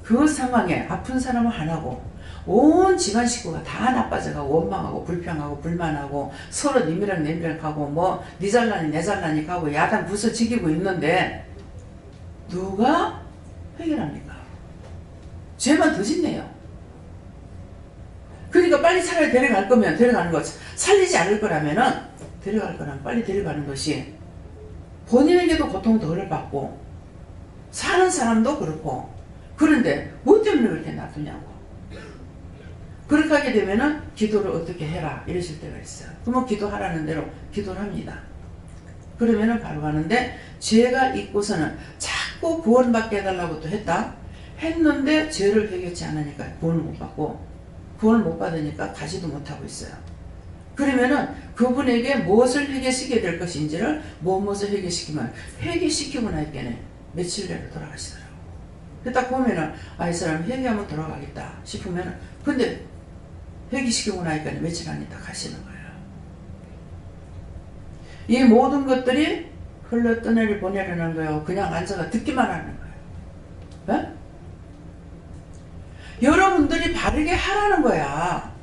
[SPEAKER 1] 그 상황에 아픈 사람은 하나고 온 집안 식구가 다 나빠져가고 원망하고 불평하고 불만하고 서로 니미랑 내미랑하고 뭐 니 잘나니 내 잘나니 하고 야단 부서지기고 있는데 누가 해결합니까? 죄만 더 짓네요. 그러니까 빨리 차라리 데려갈 거면 데려가는 거, 살리지 않을 거라면은 데려갈 거라면 빨리 데려가는 것이 본인에게도 고통 덜을 받고 사는 사람도 그렇고 그런데 뭐 때문에 그렇게 놔두냐고. 그렇게 하게 되면은 기도를 어떻게 해라 이러실 때가 있어요. 그러면 기도하라는 대로 기도를 합니다. 그러면은 바로 가는데 죄가 있고서는 자꾸 구원받게 해달라고 또 했는데 죄를 회개치 않으니까 구원을 못 받고 구원을 못 받으니까 가지도 못하고 있어요. 그러면은 그분에게 무엇을 회개시켜야 될 것인지를 무엇을 회개시키면 회개시키고 나니까 며칠 내로 돌아가시더라고. 딱 보면은 이 사람 회개하면 돌아가겠다 싶으면은 근데 회개시키고 나니까 며칠 안에 딱 가시는 거예요. 이 모든 것들이 흘러떠내를 보내려는 거예요. 그냥 앉아가 듣기만 하는 거예요. 네? 여러분들이 바르게 하라는 거야.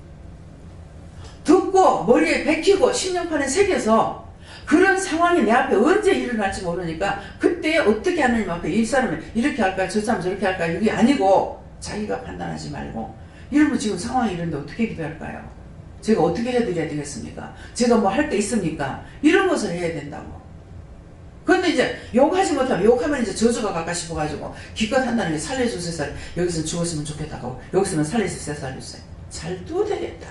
[SPEAKER 1] 듣고 머리에 bek히고 심령판에 새겨서 그런 상황이 내 앞에 언제 일어날지 모르니까 그때 어떻게 하느님 앞에 이 사람은 이렇게 할까 저 사람은 저렇게 할까 이게 아니고 자기가 판단하지 말고 이러면 지금 상황이 이런데 어떻게 기도할까요? 제가 어떻게 해드려야 되겠습니까? 제가 뭐 할 게 있습니까? 이런 것을 해야 된다고. 그런데 이제 욕하지 못하면 욕하면 이제 저주가 갈까 싶어가지고 기껏 한다는 게 살려주세요. 여기서 죽었으면 좋겠다고 여기서는 살려주세요. 살려주세요. 잘 둬도 되겠다.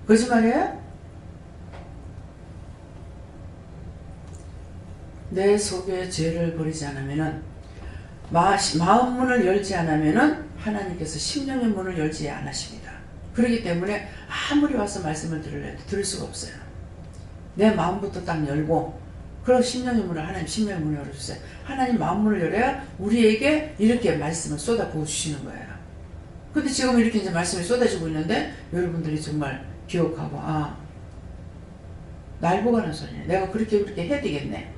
[SPEAKER 1] 거짓말이에요? 내 속에 죄를 버리지 않으면은 마음 문을 열지 않으면은 하나님께서 심령의 문을 열지 않으십니다. 그렇기 때문에 아무리 와서 말씀을 들을 수가 없어요. 내 마음부터 딱 열고 그럼 심령의 문을 하나님 심령의 문을 열어주세요. 하나님 마음 문을 열어야 우리에게 이렇게 말씀을 쏟아 부어주시는 거예요. 근데 지금 이렇게 이제 말씀이 쏟아지고 있는데 여러분들이 정말 기억하고 날 보고 하는 소리네. 내가 그렇게 해야 되겠네.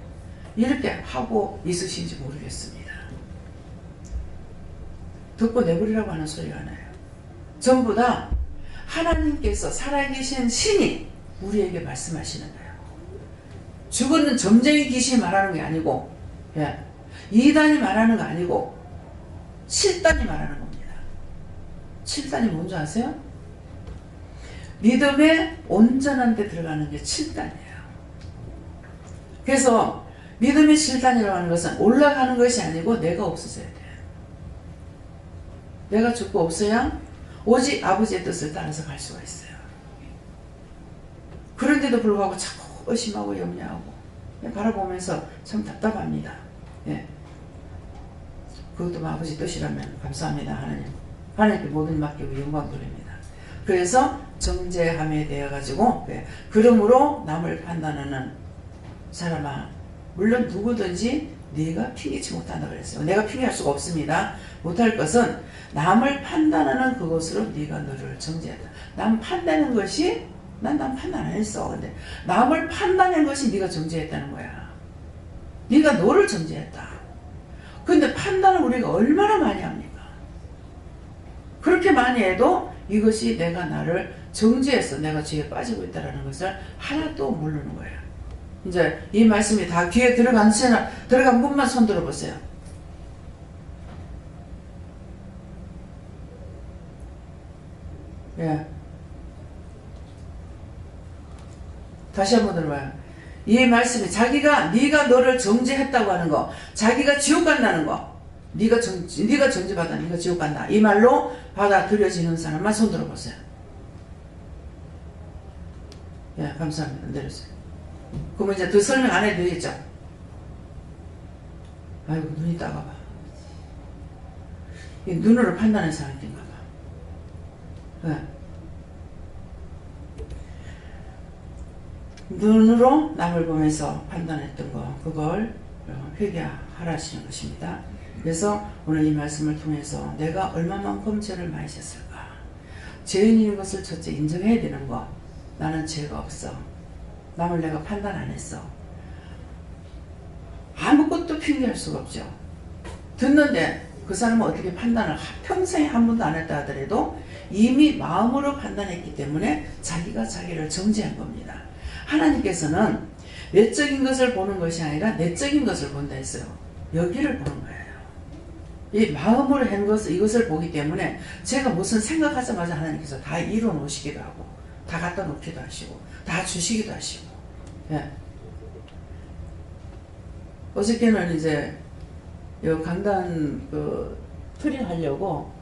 [SPEAKER 1] 이렇게 하고 있으신지 모르겠습니다. 듣고 내버리라고 하는 소리가 나요. 전부 다 하나님께서 살아계신 신이 우리에게 말씀하시는 거예요. 죽었는 점쟁이 귀신이 말하는 게 아니고 이단이 말하는 거 아니고 7단이 말하는 겁니다. 7단이 뭔지 아세요? 믿음의 온전한 데 들어가는 게 7단이에요. 그래서 믿음의 7단이라고 하는 것은 올라가는 것이 아니고 내가 없어져야 돼요. 내가 죽고 없어야 오직 아버지의 뜻을 따라서 갈 수가 있어요. 그런데도 불구하고 자꾸 의심하고 염려하고 바라보면서 참 답답합니다. 예. 그것도 아버지 뜻이라면 감사합니다. 하나님. 하나님께 모든 맡기고 영광 돌립니다. 그래서 정죄함에 대해 가지고 그러므로 남을 판단하는 사람아, 물론 누구든지 네가 핑계치 못한다 그랬어요. 내가 핑계할 수가 없습니다. 못할 것은 남을 판단하는 그것으로 네가 너를 정죄했다. 남 판단하는 것이 난 판단 안 했어. 근데 남을 판단하는 것이 네가 정죄했다는 거야. 네가 너를 정죄했다. 근데 판단을 우리가 얼마나 많이 합니까? 그렇게 많이 해도 이것이 내가 나를 정죄했어. 내가 죄에 빠지고 있다는 것을 하나도 모르는 거야. 이제 이 말씀이 다 귀에 들어간 분만 손 들어보세요. 예. 다시 한번 들어봐요. 이 말씀이 네가 너를 정죄했다고 하는 거, 자기가 지옥 간다는 거, 네가 정죄받아, 네가 지옥 간다. 이 말로 받아들여지는 사람만 손 들어보세요. 예, 감사합니다. 내려주세요. 그러면 이제 더 설명 안 해도 되겠죠? 아이고, 눈이 따가워. 이 눈으로 판단하는 사람인가 봐. 예. 눈으로 남을 보면서 판단했던 거, 그걸 회개하라시는 것입니다. 그래서 오늘 이 말씀을 통해서 내가 얼마만큼 죄를 많이 졌을까? 죄인인 것을 첫째 인정해야 되는 거. 나는 죄가 없어. 남을 내가 판단 안 했어. 아무것도 핑계할 수가 없죠. 듣는데 그 사람은 어떻게 판단을 평생에 한 번도 안 했다 하더라도 이미 마음으로 판단했기 때문에 자기가 자기를 정죄한 겁니다. 하나님께서는 외적인 것을 보는 것이 아니라 내적인 것을 본다 했어요. 여기를 보는 거예요. 이 마음으로 한 것을, 이것을 보기 때문에 제가 무슨 생각하자마자 하나님께서 다 이루어 놓으시기도 하고 다 갖다 놓기도 하시고 다 주시기도 하시고. 예. 어저께는 이제 요 강단 트림 하려고,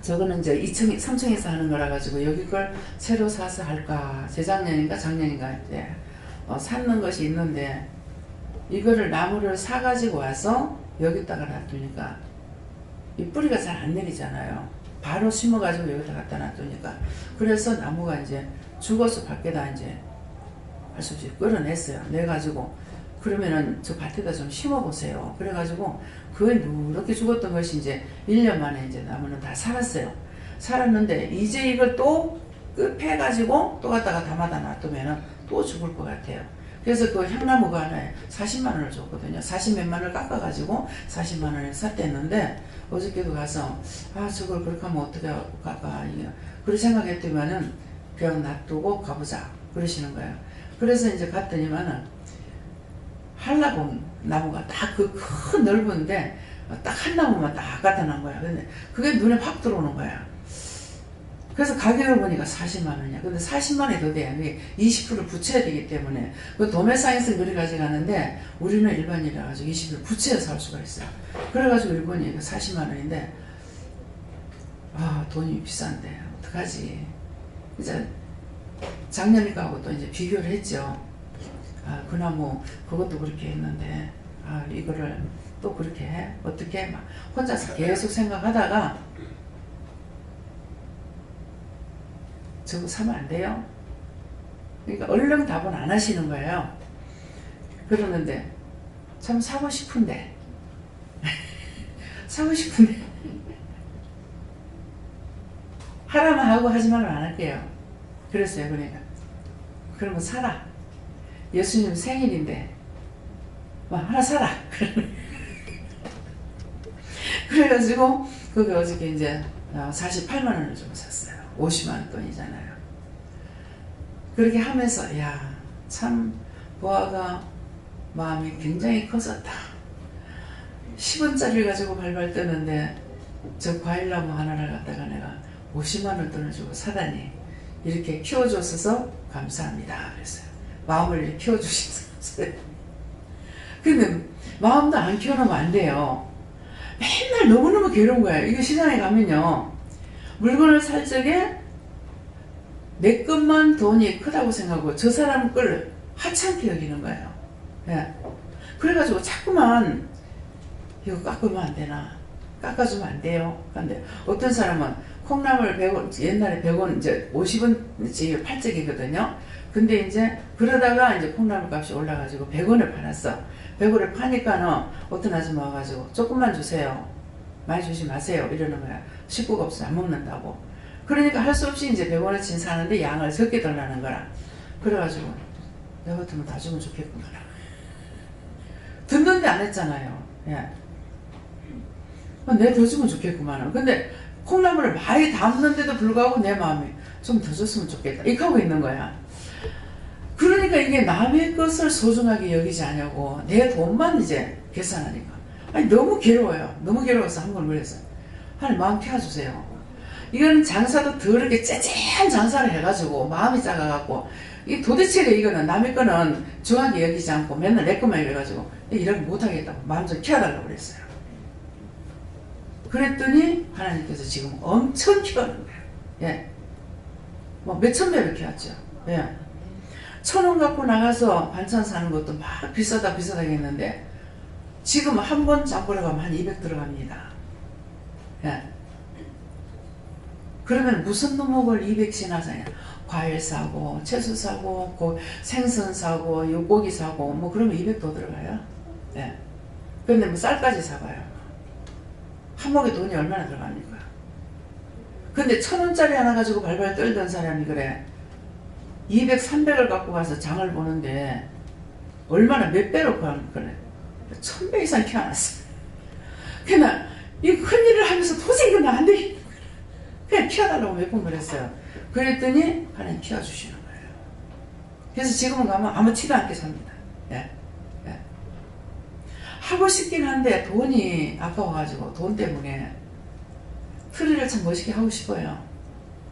[SPEAKER 1] 저거는 이제 2층, 3층에서 하는 거라 가지고 여기 걸 새로 사서 할까, 재작년인가 작년인가 이제 샀는 것이 있는데, 이거를 나무를 사 가지고 와서 여기다가 놔두니까 이 뿌리가 잘 안 내리잖아요. 바로 심어 가지고 여기다 갖다 놔두니까, 그래서 나무가 이제 죽어서 밖에다 이제 할 수 없이 끌어냈어요. 내 가지고 그러면은 저 밭에다 좀 심어보세요. 그래가지고 그게 누렇게 죽었던 것이 이제 1년 만에 이제 나무는 다 살았어요. 살았는데 이제 이걸 또 끝해가지고 또 갖다가 담아다 놔두면은 또 죽을 것 같아요. 그래서 그 향나무가 하나에 40만 원을 줬거든요. 40몇만 원을 깎아가지고 40만 원에 샀댔는데, 어저께도 가서 저걸 그렇게 하면 어떻게 할까 그렇게 생각했더니만은 그냥 놔두고 가보자 그러시는 거예요. 그래서 이제 갔더니만은 한라봉 나무가 딱 그 큰 넓은데 딱 한 나무만 딱 갖다 놓은 거야. 근데 그게 눈에 확 들어오는 거야. 그래서 가격을 보니까 40만 원이야. 근데 40만 원이 더 돼야 돼. 20% 붙여야 되기 때문에. 그 도매상에서 그리 가져가는데 우리는 일반이라 가지고 20% 붙여서 살 수가 있어요. 그래가지고 일본이 40만 원인데, 돈이 비싼데 어떡하지. 이제 작년이하고 또 이제 비교를 했죠. 그 나무 그것도 그렇게 했는데 이거를 또 그렇게 해? 어떻게? 막 혼자서 계속 생각하다가 저거 사면 안 돼요? 그러니까 얼른 답은 안 하시는 거예요. 그러는데 참 사고 싶은데 사고 싶은데 하라면 하고 하지만 안 할게요. 그랬어요. 그러니까 그러면 사라. 예수님 생일인데 하나 사라. 그래가지고 그게 어저께 이제 48만 원을 주고 샀어요. 50만 원 돈이잖아요. 그렇게 하면서 참 보아가 마음이 굉장히 커졌다. 10원짜리를 가지고 발발 뜨는데 저 과일나무 하나를 갖다가 내가 50만 원 돈을 주고 사다니 이렇게 키워줘서 감사합니다. 그랬어요. 마음을 이렇게 키워주셨어요. 근데 마음도 안 키워놓으면 안 돼요. 맨날 너무너무 괴로운 거예요. 이거 시장에 가면요, 물건을 살 적에 내 것만 돈이 크다고 생각하고 저 사람 걸 하찮게 여기는 거예요. 예. 그래가지고 자꾸만 이거 깎으면 안 되나? 깎아주면 안 돼요. 근데 어떤 사람은 콩나물 100원, 옛날에 100원, 이제 50원치 팔짝이거든요. 근데 이제 그러다가 이제 콩나물 값이 올라가지고 100원을 팔았어. 100원을 파니까는 어떤 아줌마 와가지고 조금만 주세요. 많이 주지 마세요. 이러는 거야. 식구가 없어. 안 먹는다고. 그러니까 할 수 없이 이제 100원어치 사는데 양을 적게 달라는 거라. 그래가지고 내가 같으면 다 주면 좋겠구나. 듣는데 안 했잖아요. 예. 내가 더 주면 좋겠구만. 근데 콩나물을 많이 담는데도 불구하고 내 마음이 좀 더 줬으면 좋겠다. 이렇게 하고 있는 거야. 그러니까 이게 남의 것을 소중하게 여기지 않냐고 내 돈만 이제 계산하니까. 아니 너무 괴로워요. 너무 괴로워서 한 번 그랬어요. 하나님 마음 펴주세요. 이거는 장사도 더럽게 째째한 장사를 해가지고 마음이 작아갖고 이 도대체 이거는 남의 거는 중하게 여기지 않고 맨날 내 것만 이래가지고 이렇게 못하겠다고 마음 좀 켜달라고 그랬어요. 그랬더니 하나님께서 지금 엄청 키워는 거예요. 예. 뭐 몇천 배를 키웠죠. 예. 1,000원 갖고 나가서 반찬 사는 것도 막 비싸다 했는데 지금 한 번 장보러 가면 한 200 들어갑니다. 예. 그러면 무슨 놈목을 200씩이나 사냐? 과일 사고, 채소 사고, 생선 사고, 고기 사고, 뭐 그러면 200도 들어가요. 예. 근데 뭐 쌀까지 사봐요. 한목에 돈이 얼마나 들어갑니까? 근데 1,000원짜리 하나 가지고 발발 떨던 사람이 그래. 200, 300을 갖고 가서 장을 보는데 얼마나 몇 배로 그래. 1,000배 이상 키워놨어. 그냥 이 큰일을 하면서 도저히 이건 안 돼. 그냥 키워달라고 몇 번 그랬어요. 그랬더니 하나님 키워주시는 거예요. 그래서 지금은 가면 아무 티도 않게 삽니다. 예. 예. 하고 싶긴 한데 돈이 아까워가지고 돈 때문에 트리를 참 멋있게 하고 싶어요.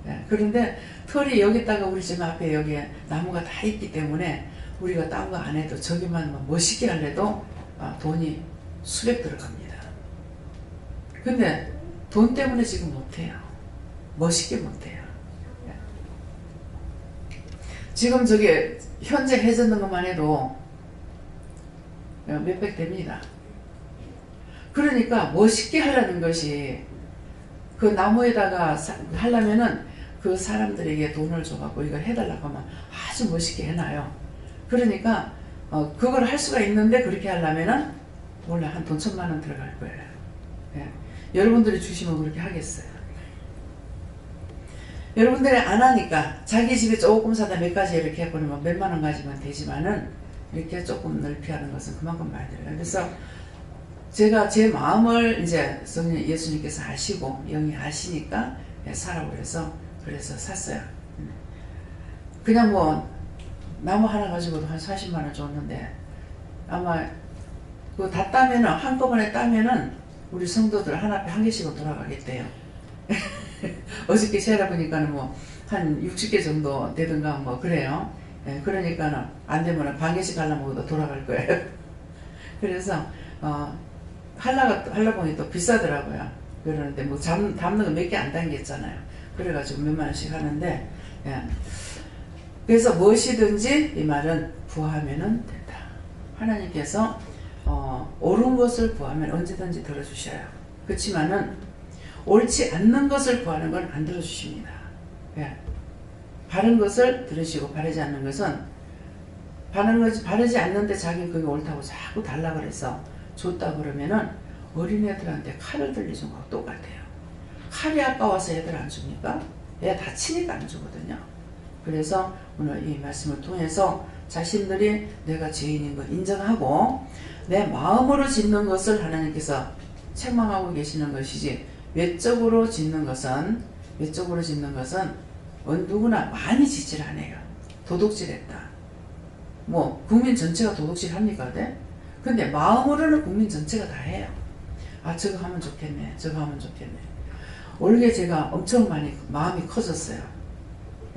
[SPEAKER 1] 예. 그런데 털이 여기다가 우리 집 앞에 여기에 나무가 다 있기 때문에 우리가 딴 거 안 해도 저기만 멋있게 하려도 돈이 수백 들어갑니다. 근데 돈 때문에 지금 못해요. 멋있게 못해요. 예. 지금 저게 현재 해졌는 것만 해도 몇백 됩니다. 그러니까 멋있게 하려는 것이 그 나무에다가 하려면은 그 사람들에게 돈을 줘갖고 이걸 해달라고 하면 아주 멋있게 해놔요. 그러니까 그걸 할 수가 있는데 그렇게 하려면은 몰라 한 돈 1,000만 원 들어갈 거예요. 예. 여러분들이 주시면 그렇게 하겠어요. 여러분들이 안 하니까 자기 집에 조금 사다 몇 가지 이렇게 해버리면 몇만 원 가지면 되지만은 이렇게 조금 넓히 하는 것은 그만큼 많이 들어요. 그래서 제가 제 마음을 이제 성령 예수님께서 아시고 영이 아시니까 사라고 그래서 샀어요. 그냥 뭐 나무 하나 가지고도 한 40만 원 줬는데 아마 그거 다 따면은 한꺼번에 따면은 우리 성도들 한 앞에 한 개씩은 돌아가겠대요. 어저께 세어보니까는 뭐 한 60개 정도 되든가 뭐 그래요. 예, 그러니까는 안 되면 반 개씩 하려면 돌아갈 거예요. 그래서 하려 보니 또 비싸더라고요. 그러는데 뭐 담는 거 몇 개 안 담겼잖아요. 그래가지고 몇만 원씩 하는데 예. 그래서 무엇이든지 이 말은 구하면은 된다. 하나님께서 옳은 것을 구하면 언제든지 들어주셔요. 그렇지만은 옳지 않는 것을 구하는 건 안 들어주십니다. 예. 바른 것을 들으시고 바르지 않는 것은 바르지 않는데 자기는 그게 옳다고 자꾸 달라 그래서 줬다 그러면은 어린애들한테 칼을 들리는 거하고 똑같아요. 칼이 아까워서 애들 안 줍니까? 애 다치니까 안 주거든요. 그래서 오늘 이 말씀을 통해서 자신들이 내가 죄인인 걸 인정하고 내 마음으로 짓는 것을 하나님께서 책망하고 계시는 것이지 외적으로 짓는 것은 누구나 많이 짓질 않아요. 도둑질했다. 뭐 국민 전체가 도둑질 합니까? 네? 근데 마음으로는 국민 전체가 다 해요. 아 저거 하면 좋겠네. 저거 하면 좋겠네. 올해 제가 엄청 많이 마음이 커졌어요.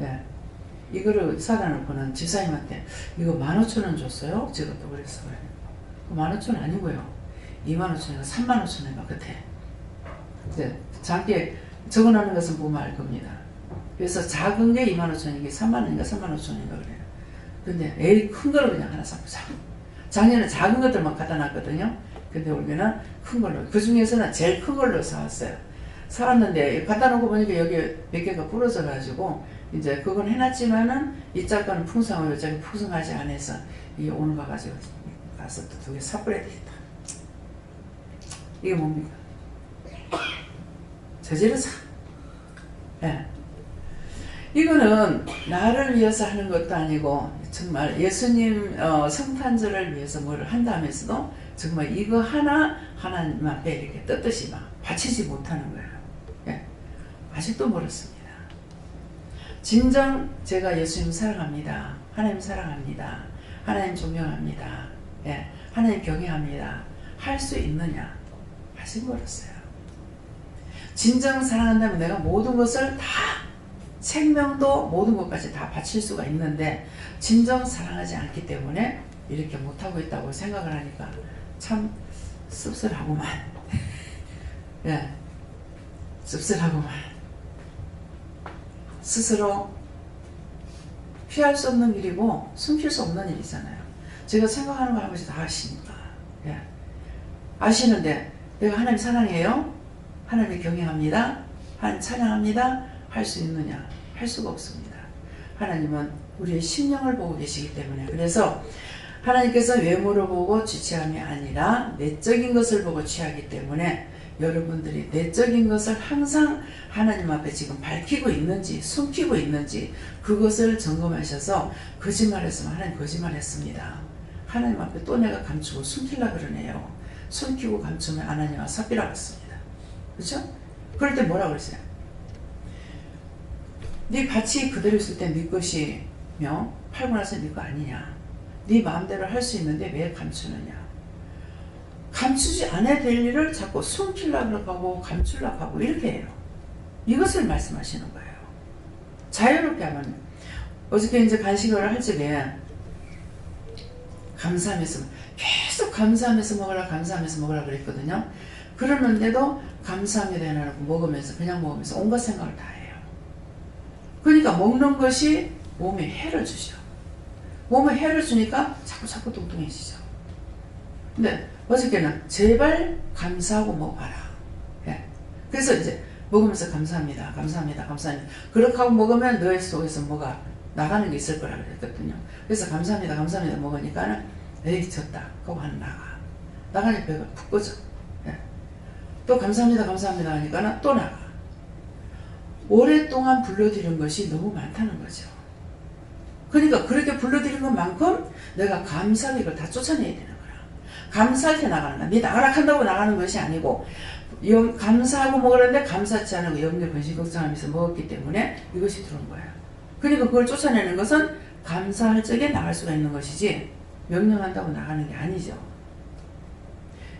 [SPEAKER 1] 예. 이거를 사다 놓고는 집사님한테 이거 15,000원 줬어요? 제가 또 그랬어요. 15,000원 아니고요. 25,000원, 35,000원 막 끝에. 네, 작게 적어놓는 것은 보면 알 겁니다. 그래서 작은 게 25,000원인 게 30,000원인가 35,000원인가 그래요. 근데 에이 큰 거를 그냥 하나 사보자. 작년에 작은 것들만 갖다 놨거든요. 근데 올해는 큰 걸로, 그 중에서는 제일 큰 걸로 사왔어요. 사왔는데 갖다 놓고 보니까 여기 몇 개가 부러져 가지고 이제 그건 해놨지만은 이 짝가는 풍성하고 이 짝이 풍성하지 않아서 이게 오늘 가가지고 가서 또 2개 사버려야 되겠다. 이게 뭡니까? 저지를 사. 예. 이거는 나를 위해서 하는 것도 아니고 정말 예수님 성탄절을 위해서 뭐를 한다면서도 정말 이거 하나 하나님 앞에 이렇게 떳떳이 막 바치지 못하는 거예요. 예. 아직도 멀었습니다. 진정 제가 예수님 사랑합니다. 하나님 사랑합니다. 하나님 존경합니다. 예. 하나님 경외합니다. 할 수 있느냐? 아직 멀었어요. 진정 사랑한다면 내가 모든 것을 다 생명도 모든 것까지 다 바칠 수가 있는데 진정 사랑하지 않기 때문에 이렇게 못하고 있다고 생각을 하니까 참 씁쓸하구만. 예, 씁쓸하구만. 스스로 피할 수 없는 일이고 숨길 수 없는 일이잖아요. 제가 생각하는 거 아버지 다 아시니까. 예. 아시는데 내가 하나님 사랑해요? 하나님 경외합니다. 하나님 찬양합니다. 할 수 있느냐? 할 수가 없습니다. 하나님은 우리의 심령을 보고 계시기 때문에 그래서 하나님께서 외모를 보고 취함이 아니라 내적인 것을 보고 취하기 때문에 여러분들이 내적인 것을 항상 하나님 앞에 지금 밝히고 있는지 숨기고 있는지 그것을 점검하셔서 거짓말했으면 하나님 거짓말했습니다. 하나님 앞에 또 내가 감추고 숨기려고 그러네요. 숨기고 감추면 하나님과 삽비라고 했습니다. 그렇죠? 그럴 때 뭐라고 그랬어요? 네 가치 그대로 있을 때 네 것이며 팔고 나서 네 거 아니냐. 네 마음대로 할 수 있는데 왜 감추느냐. 감추지 않아야 될 일을 자꾸 숨기려고 하고 감추려고 하고 이렇게 해요. 이것을 말씀하시는 거예요. 자유롭게 하면 어저께 이제 간식을 할 적에 감사하면서 계속 감사하면서 먹으라 감사하면서 먹으라 그랬거든요. 그러는데도 감사합니다 해놓고 먹으면서 그냥 먹으면서 온갖 생각을 다 해요. 그러니까 먹는 것이 몸에 해를 주죠. 몸에 해를 주니까 자꾸 뚱뚱해지죠. 근데 어저께는 제발 감사하고 먹어라. 예. 그래서 이제 먹으면서 감사합니다. 감사합니다. 감사합니다. 그렇게 하고 먹으면 너의 속에서 뭐가 나가는 게 있을 거라 그랬거든요. 그래서 감사합니다. 감사합니다. 먹으니까는 에이 졌다. 그거 하나 나가. 나가니 배가 푹 꺼져. 예. 또 감사합니다. 감사합니다 하니까는 또 나가. 오랫동안 불러들인 것이 너무 많다는 거죠. 그러니까 그렇게 불러들인 것만큼 내가 감사하게 이걸 다 쫓아내야 되는 거야. 감사할 때 나가는 거야. 네 나가라 한다고 나가는 것이 아니고 감사하고 먹으려는데 감사치 않고 염려 근심 걱정하면서 먹었기 때문에 이것이 들어온 거야. 그러니까 그걸 쫓아내는 것은 감사할 적에 나갈 수가 있는 것이지 명령한다고 나가는 게 아니죠.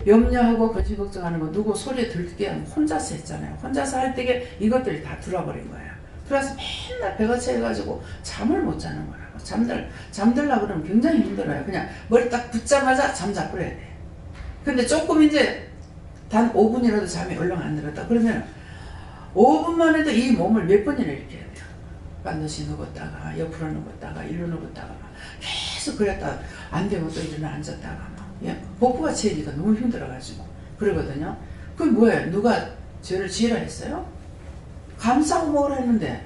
[SPEAKER 1] 염려하고 근심 걱정하는 거 누구 소리에 들게 혼자서 했잖아요. 혼자서 할 때에 이것들이 다 들어버린 거예요. 들어와서 맨날 배가 채가지고 잠을 못 자는 거라고. 잠들려고 그러면 굉장히 힘들어요. 그냥 머리 딱 붙자마자 잠 자버려야 돼. 근데 조금 이제 단 5분이라도 잠이 얼렁 안 들었다. 그러면 5분만 해도 이 몸을 몇 번이나 이렇게 해야 돼요. 반드시 누웠다가 옆으로 누웠다가 일로 누웠다가 계속 그랬다가 안 되면 또 일어나 앉았다가 막. 예, 복부가 채니까 너무 힘들어가지고 그러거든요. 그럼 뭐예요? 누가 죄를 지으라 했어요? 감사하고 먹으라 했는데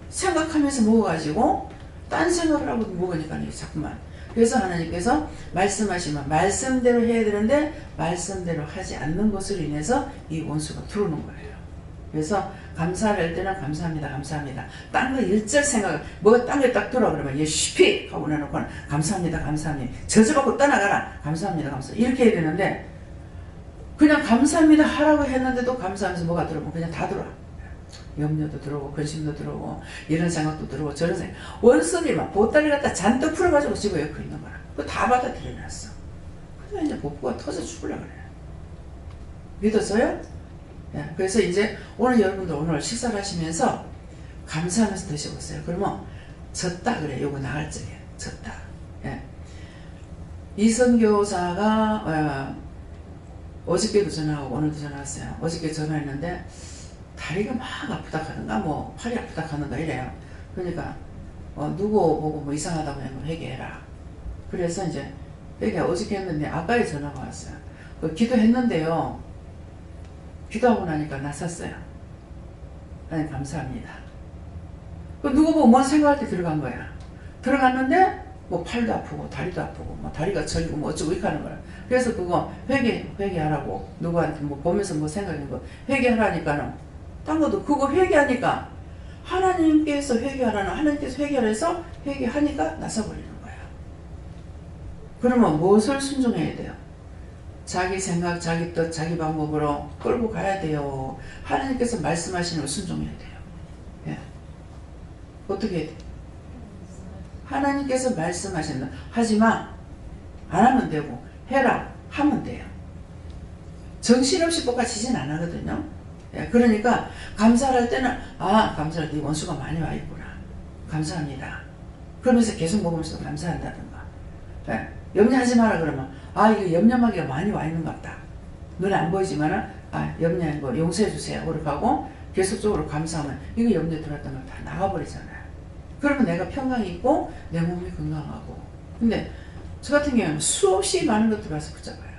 [SPEAKER 1] 생각하면서 먹어가지고 딴 생각을 하고 먹으니까 이게 자꾸만. 그래서 하나님께서 말씀하시면 말씀대로 해야 되는데 말씀대로 하지 않는 것으로 인해서 이 원수가 들어오는 거예요. 그래서 감사를 할 때는 감사합니다. 감사합니다. 딴 거 일절 생각, 뭐가 딴 게 딱 들어와 그러면 얘 쉬피 하고 내놓고는 감사합니다. 감사합니다. 저주받고 떠나가라. 감사합니다. 감사합니다. 이렇게 해야 되는데 그냥 감사합니다 하라고 했는데도 감사하면서 뭐가 들어오면 그냥 다 들어와. 염려도 들어오고 근심도 들어오고 이런 생각도 들어오고 저런 생각. 원수들이 막 보따리 갖다 잔뜩 풀어가지고 집어넣고 있는 거야. 그거 다 받아들여놨어. 그래서 이제 복부가 터져 죽으려고 그래요. 믿었어요? 예, 그래서 이제 오늘 여러분들 오늘 식사를 하시면서 감사하면서 드셔보세요. 그러면 졌다 그래. 요거 나갈 적에 졌다. 예. 이선교사가 어저께도 전화하고 오늘도 전화 왔어요. 어저께 전화했는데 다리가 막 아프다 하는가 뭐 팔이 아프다 하는가 이래요. 그러니까 누구 보고 뭐 이상하다고 하면 회개해라. 그래서 이제 회개 어저께 했는데 아까에 전화가 왔어요. 기도했는데요. 기도하고 나니까 나섰어요. 하나님 감사합니다. 누구 보고 뭔 생각할 때 들어간 거야. 들어갔는데 뭐 팔도 아프고 다리도 아프고 뭐 다리가 저리고 뭐 어쩌고 이렇게 하는 거야. 그래서 그거 회개하라고 누구한테 뭐 보면서 뭐 생각하는 거 회개하라니까는 딴 것도 그거 회개하니까 하나님께서 회개하라는 하나님께서 회개하라 해서 회개하니까 나서버리는 거야. 그러면 무엇을 순종해야 돼요? 자기 생각, 자기 뜻, 자기 방법으로 끌고 가야 돼요. 하나님께서 말씀하시는 걸 순종해야 돼요. 예. 어떻게 해야 돼요? 하나님께서 말씀하신다. 하지마. 안 하면 되고 해라. 하면 돼요. 정신없이 똑같이진 안 하거든요. 예. 그러니까 감사를 할 때는 감사할 때 원수가 많이 와 있구나. 감사합니다. 그러면서 계속 먹으면서 감사한다든가. 예. 염려하지 마라 그러면 이거 염려하기가 많이 와 있는 것 같다. 눈에 안 보이지만은 염려한 거 용서해 주세요. 그렇게 하고 계속적으로 감사하면 이거 염려 들었던 거 다 나가버리잖아요. 그러면 내가 평강이 있고 내 몸이 건강하고. 근데 저 같은 경우는 수없이 많은 것들 와서 붙잡아요.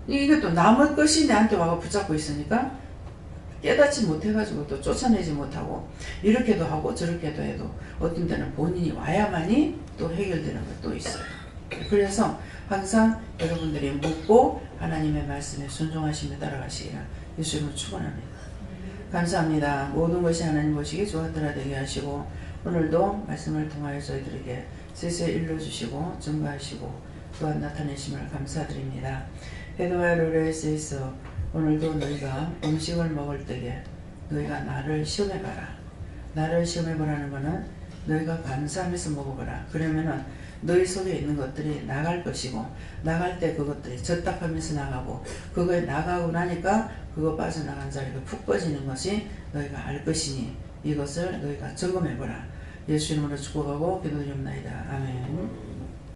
[SPEAKER 1] 이것도 남의 것이 내한테 와서 붙잡고 있으니까 깨닫지 못해가지고 또 쫓아내지 못하고 이렇게도 하고 저렇게도 해도 어떤 때는 본인이 와야만이 또 해결되는 것도 있어요. 그래서 항상 여러분들이 묻고 하나님의 말씀에 순종하시며 따라가시기를 예수님을 축원합니다. 감사합니다. 모든 것이 하나님 보시기에 좋았더라 되게 하시고 오늘도 말씀을 통하여 저희들에게 세세 일러주시고 증거하시고 또한 나타내심을 감사드립니다. 회도와 로레스에서 오늘도 너희가 음식을 먹을 때에 너희가 나를 시험해봐라. 나를 시험해보라는 것은 너희가 감사하면서 먹어보라. 그러면은 너희 속에 있는 것들이 나갈 것이고 나갈 때 그것들이 젖딱하면서 나가고 그거에 나가고 나니까 그거 빠져나간 자리가 푹 빠지는 것이 너희가 알 것이니 이것을 너희가 점검해보라. 예수 이름으로 축복하고 기도드립니다. 아멘.